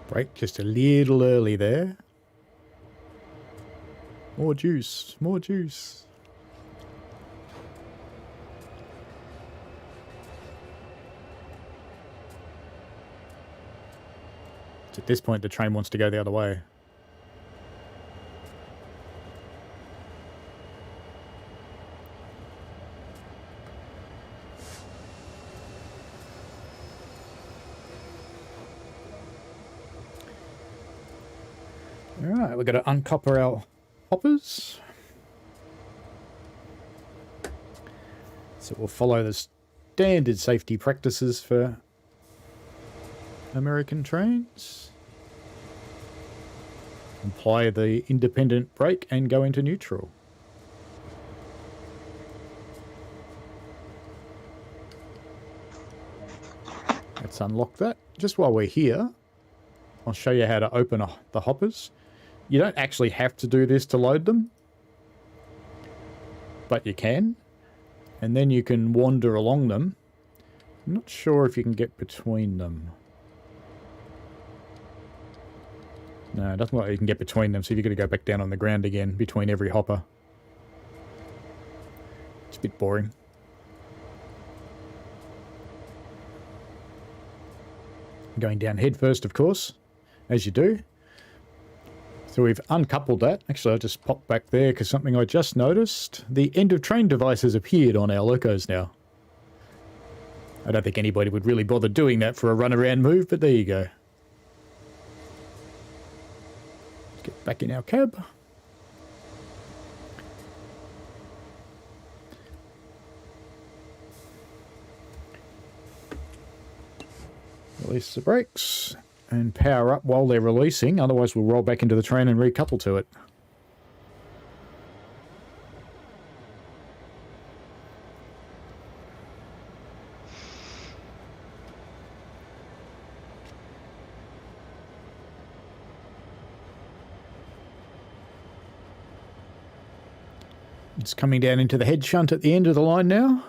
Brake just a little early there. More juice, more juice. It's at this point the train wants to go the other way. Alright, we've got to uncopper our hoppers. So we'll follow the standard safety practices for American trains. Apply the independent brake and go into neutral. Let's unlock that. Just while we're here, I'll show you how to open the hoppers. You don't actually have to do this to load them, but you can. And then you can wander along them. I'm not sure if you can get between them. No, it doesn't look like you can get between them, so you've got to go back down on the ground again between every hopper. It's a bit boring. Going down head first, of course, as you do. So we've uncoupled that. Actually, I'll just pop back there because something I just noticed. The end of train device has appeared on our locos now. I don't think anybody would really bother doing that for a runaround move, but there you go. Let's get back in our cab. Release the brakes. And power up while they're releasing, otherwise we'll roll back into the train and recouple to it. It's coming down into the head shunt at the end of the line now.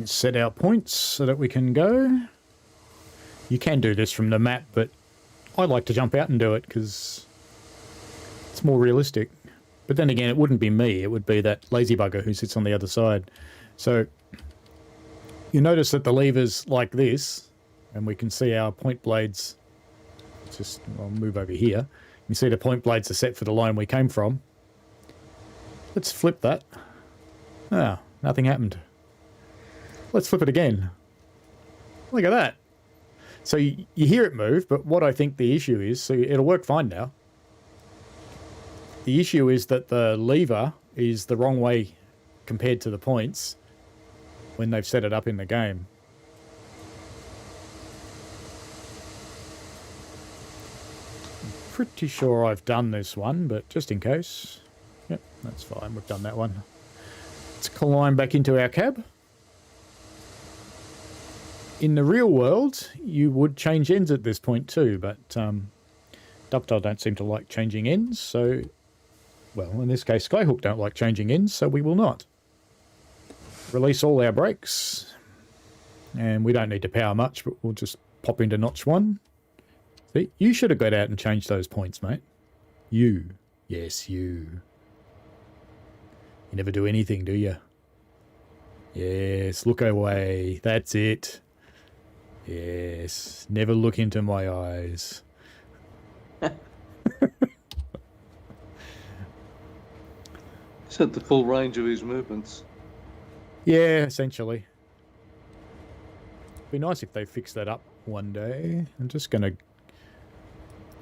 Set our points so that we can go. You can do this from the map, but I like to jump out and do it because it's more realistic. But then again, it wouldn't be me. It would be that lazy bugger who sits on the other side. So you notice that the lever's like this, and we can see our point blades. I'll move over here. You see the point blades are set for the line we came from. Let's flip that. Ah, nothing happened. Let's flip it again. Look at that. So you hear it move, but what I think the issue is, so it'll work fine now. The issue is that the lever is the wrong way compared to the points when they've set it up in the game. I'm pretty sure I've done this one, but just in case. Yep, that's fine. We've done that one. Let's climb back into our cab. In the real world, you would change ends at this point too, but Dovetail don't seem to like changing ends, so... Well, in this case, Skyhook don't like changing ends, so we will not. Release all our brakes. And we don't need to power much, but we'll just pop into notch 1. See, you should have got out and changed those points, mate. You. Yes, you. You never do anything, do you? Yes, look away. That's it. Yes, never look into my eyes. He's had the full range of his movements. Yeah, essentially. Be nice if they fix that up one day. I'm just going to...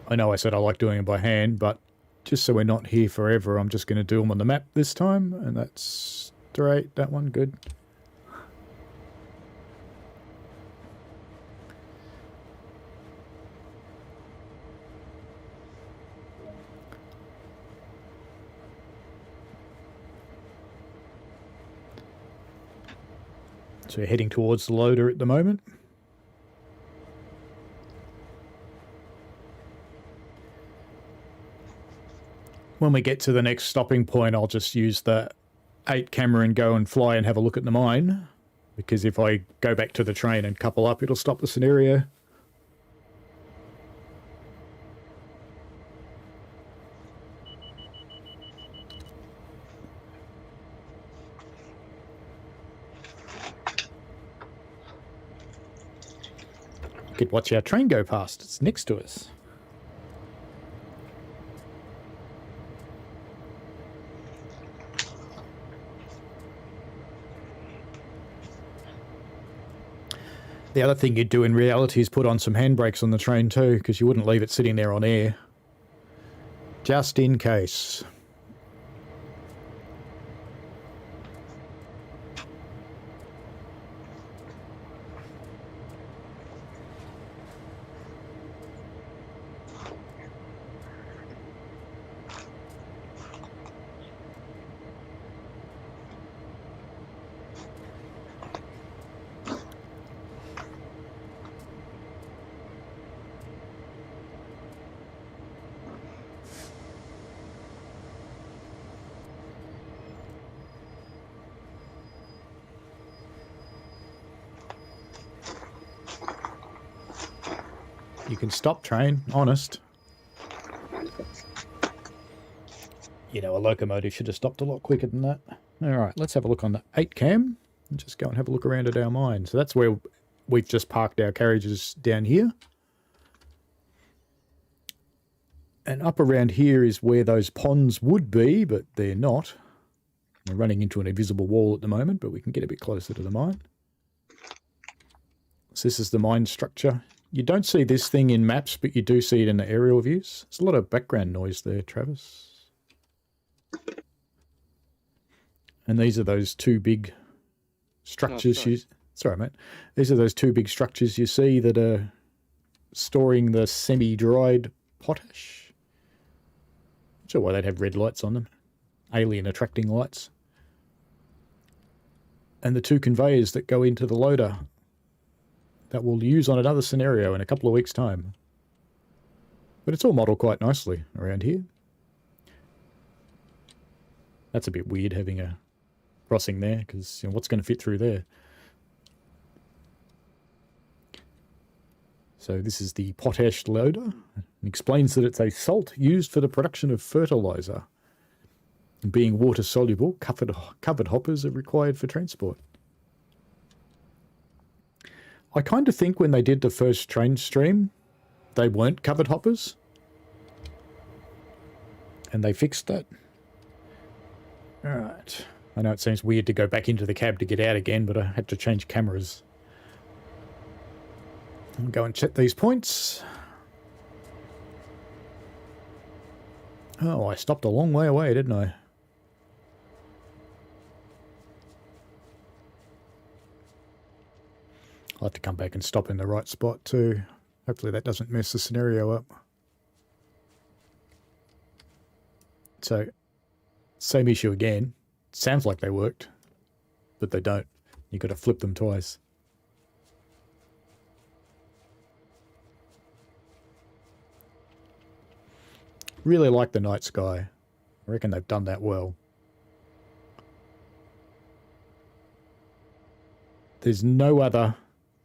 I know I said I like doing it by hand, but just so we're not here forever, I'm just going to do them on the map this time. And that's straight. That one, good. So we're heading towards the loader at the moment. When we get to the next stopping point, I'll just use the 8 camera and go and fly and have a look at the mine. Because if I go back to the train and couple up, it'll stop the scenario. Could watch our train go past. It's next to us. The other thing you'd do in reality is put on some handbrakes on the train too, because you wouldn't leave it sitting there on air. Just in case. You can stop train, honest. You know, a locomotive should have stopped a lot quicker than that. Alright, let's have a look on the 8 cam and just go and have a look around at our mine. So that's where we've just parked our carriages down here. And up around here is where those ponds would be, but they're not. We're running into an invisible wall at the moment, but we can get a bit closer to the mine. So this is the mine structure. You don't see this thing in maps, but you do see it in the aerial views. There's a lot of background noise there, Travis. And these are those 2 big structures. Oh, sorry. Sorry, mate. These are those 2 big structures you see that are storing the semi-dried potash. Not sure why they'd have red lights on them. Alien attracting lights. And the 2 conveyors that go into the loader that we'll use on another scenario in a couple of weeks' time. But it's all modelled quite nicely around here. That's a bit weird having a crossing there, because you know, what's going to fit through there? So this is the potash loader. It explains that it's a salt used for the production of fertilizer. Being water soluble, covered hoppers are required for transport. I kind of think when they did the first train stream, they weren't covered hoppers. And they fixed that. Alright. I know it seems weird to go back into the cab to get out again, but I had to change cameras. I'll go and check these points. Oh, I stopped a long way away, didn't I? I'll have to come back and stop in the right spot too. Hopefully that doesn't mess the scenario up. So, same issue again. Sounds like they worked, but they don't. You've got to flip them twice. Really like the night sky. I reckon they've done that well. There's no other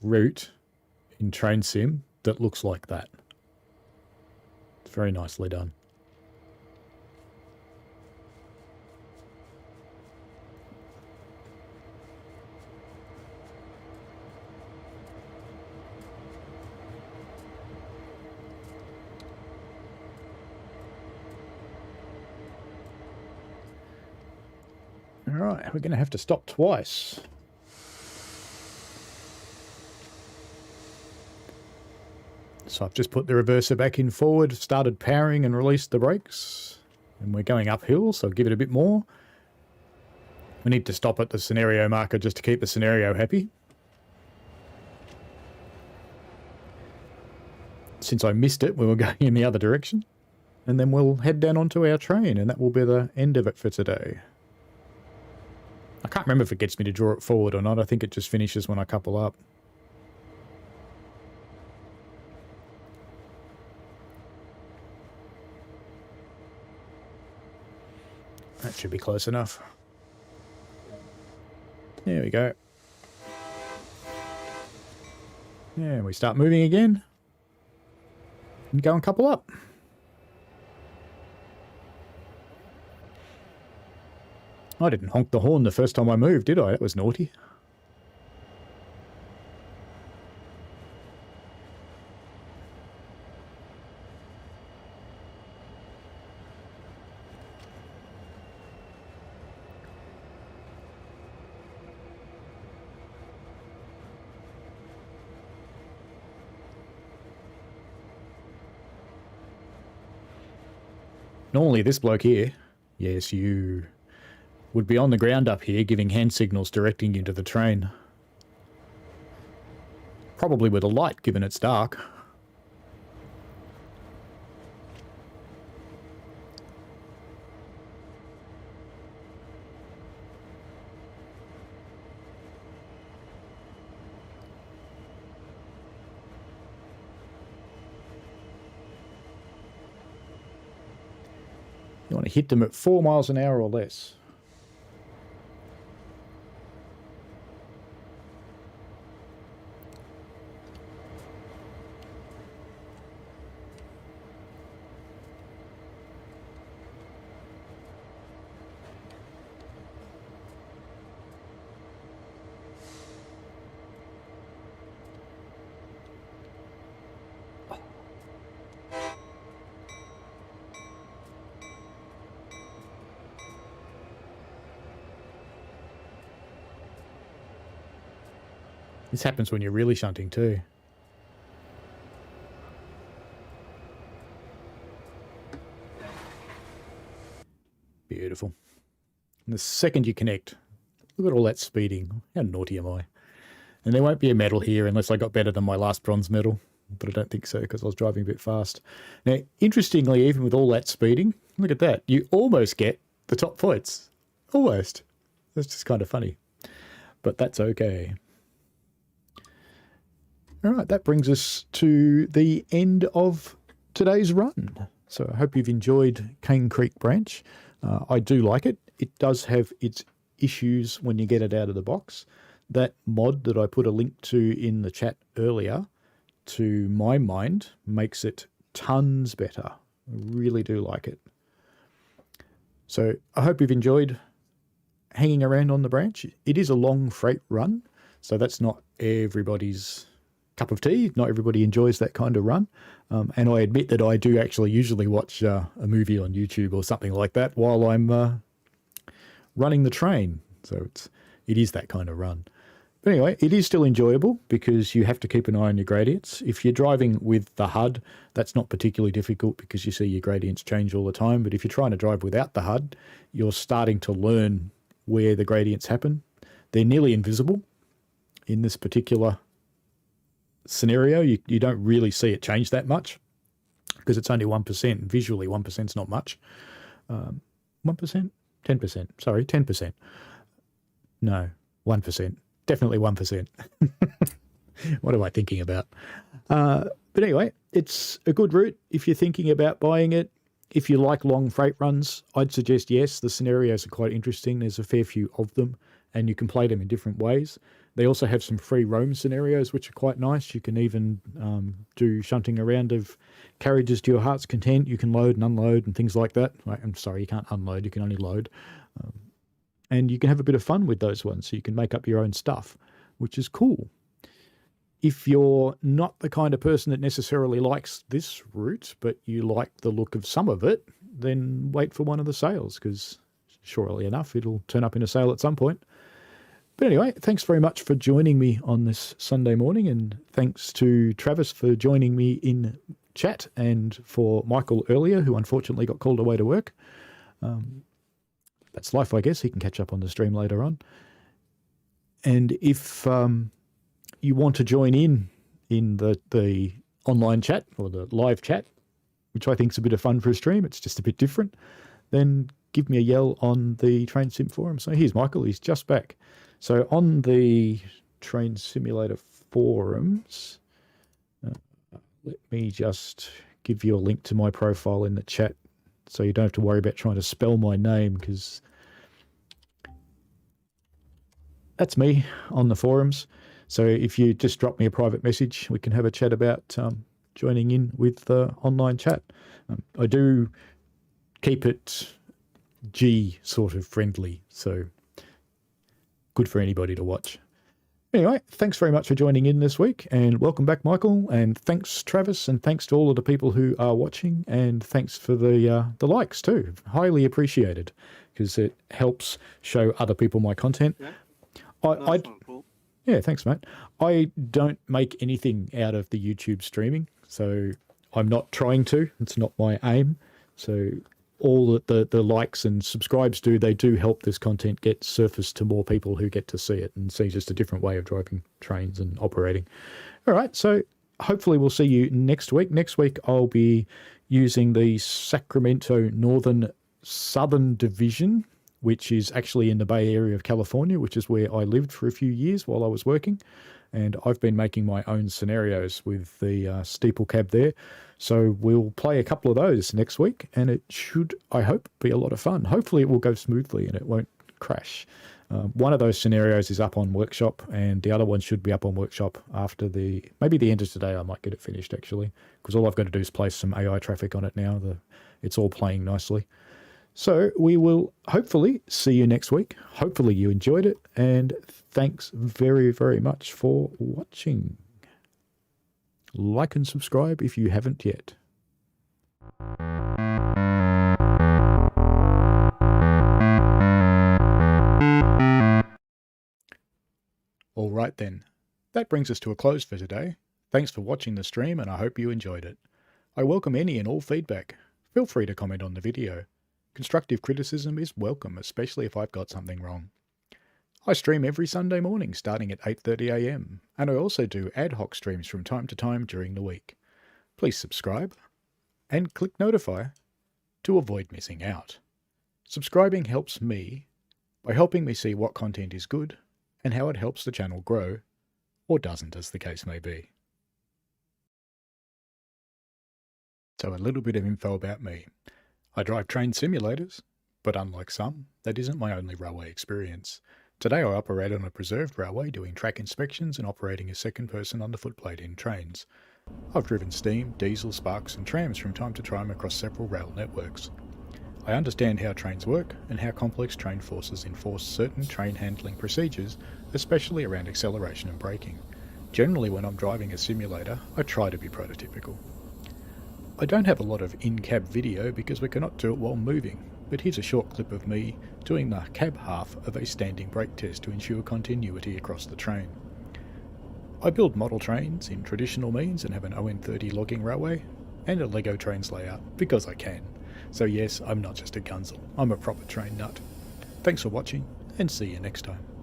route in Train Sim that looks like that. It's very nicely done. Alright, we're going to have to stop twice. So I've just put the reverser back in forward, started powering and released the brakes. And we're going uphill, so I'll give it a bit more. We need to stop at the scenario marker just to keep the scenario happy. Since I missed it, we were going in the other direction. And then we'll head down onto our train, and that will be the end of it for today. I can't remember if it gets me to draw it forward or not. I think it just finishes when I couple up. That should be close enough. There we go. Yeah, we start moving again. And go and couple up. I didn't honk the horn the first time I moved, did I? That was naughty. Normally this bloke here, yes, you, would be on the ground up here giving hand signals directing you to the train. Probably with a light, given it's dark. You want to hit them at 4 miles an hour or less. This happens when you're really shunting too. Beautiful. And the second you connect, look at all that speeding. How naughty am I? And there won't be a medal here unless I got better than my last bronze medal. But I don't think so because I was driving a bit fast. Now, interestingly, even with all that speeding, look at that. You almost get the top points. Almost. That's just kind of funny. But that's okay. All right, that brings us to the end of today's run. So I hope you've enjoyed Cane Creek Branch. I do like it. It does have its issues when you get it out of the box. That mod that I put a link to in the chat earlier to my mind, makes it tons better. I really do like it. So I hope you've enjoyed hanging around on the branch. It is a long freight run, so that's not everybody's cup of tea. Not everybody enjoys that kind of run. And I admit that I do actually usually watch a movie on YouTube or something like that while I'm running the train. So it is that kind of run. But anyway, it is still enjoyable because you have to keep an eye on your gradients. If you're driving with the HUD, that's not particularly difficult because you see your gradients change all the time. But if you're trying to drive without the HUD, you're starting to learn where the gradients happen. They're nearly invisible in this particular scenario. You don't really see it change that much because it's only 1%. Visually, 1% is not much. 1%? 10%. Sorry, 10%. No, 1%. Definitely 1%. What am I thinking about? But anyway, it's a good route if you're thinking about buying it. If you like long freight runs, I'd suggest yes. The scenarios are quite interesting. There's a fair few of them, and you can play them in different ways. They also have some free roam scenarios, which are quite nice. You can even do shunting around of carriages to your heart's content. You can load and unload and things like that. I'm sorry, you can't unload. You can only load. And you can have a bit of fun with those ones. So you can make up your own stuff, which is cool. If you're not the kind of person that necessarily likes this route, but you like the look of some of it, then wait for one of the sales, because surely enough, it'll turn up in a sale at some point. But anyway, thanks very much for joining me on this Sunday morning, and thanks to Travis for joining me in chat, and for Michael earlier, who unfortunately got called away to work. That's life, I guess. He can catch up on the stream later on. And if you want to join in the online chat or the live chat, which I think is a bit of fun for a stream, it's just a bit different, then give me a yell on the Train Sim forum. So here's Michael. He's just back. So on the Train Simulator forums, let me just give you a link to my profile in the chat, so you don't have to worry about trying to spell my name, because that's me on the forums. So if you just drop me a private message, we can have a chat about joining in with the online chat. I do keep it G sort of friendly, so good for anybody to watch. Anyway, thanks very much for joining in this week, and welcome back, Michael, and thanks, Travis, and thanks to all of the people who are watching, and thanks for the likes too. Highly appreciated, because it helps show other people my content. Yeah. I yeah, thanks, mate. I don't make anything out of the YouTube streaming, so I'm not trying to. It's not my aim. So all that the likes and subscribes do, they do help this content get surfaced to more people who get to see it and see just a different way of driving trains and operating. All right, so hopefully we'll see you next week. Next week I'll be using the Sacramento Northern Southern Division, which is actually in the Bay Area of California, which is where I lived for a few years while I was working. And I've been making my own scenarios with the steeple cab there. So we'll play a couple of those next week, and it should, I hope, be a lot of fun. Hopefully it will go smoothly and it won't crash. One of those scenarios is up on Workshop, and the other one should be up on Workshop after maybe the end of today. I might get it finished, actually, because all I've got to do is place some AI traffic on it now. It's all playing nicely. So we will hopefully see you next week. Hopefully you enjoyed it, and thanks very, very much for watching. Like and subscribe if you haven't yet. All right then, that brings us to a close for today. Thanks for watching the stream, and I hope you enjoyed it. I welcome any and all feedback. Feel free to comment on the video. Constructive criticism is welcome, especially if I've got something wrong. I stream every Sunday morning starting at 8:30 AM, and I also do ad hoc streams from time to time during the week. Please subscribe and click notify to avoid missing out. Subscribing helps me by helping me see what content is good and how it helps the channel grow, or doesn't, as the case may be. So a little bit of info about me. I drive train simulators, but unlike some, that isn't my only railway experience. Today I operate on a preserved railway doing track inspections and operating as second person on the footplate in trains. I've driven steam, diesel, sparks and trams from time to time across several rail networks. I understand how trains work and how complex train forces enforce certain train handling procedures, especially around acceleration and braking. Generally, when I'm driving a simulator, I try to be prototypical. I don't have a lot of in-cab video because we cannot do it while moving, but here's a short clip of me doing the cab half of a standing brake test to ensure continuity across the train. I build model trains in traditional means and have an ON30 logging railway and a Lego trains layout because I can. So yes, I'm not just a gunzel, I'm a proper train nut. Thanks for watching and see you next time.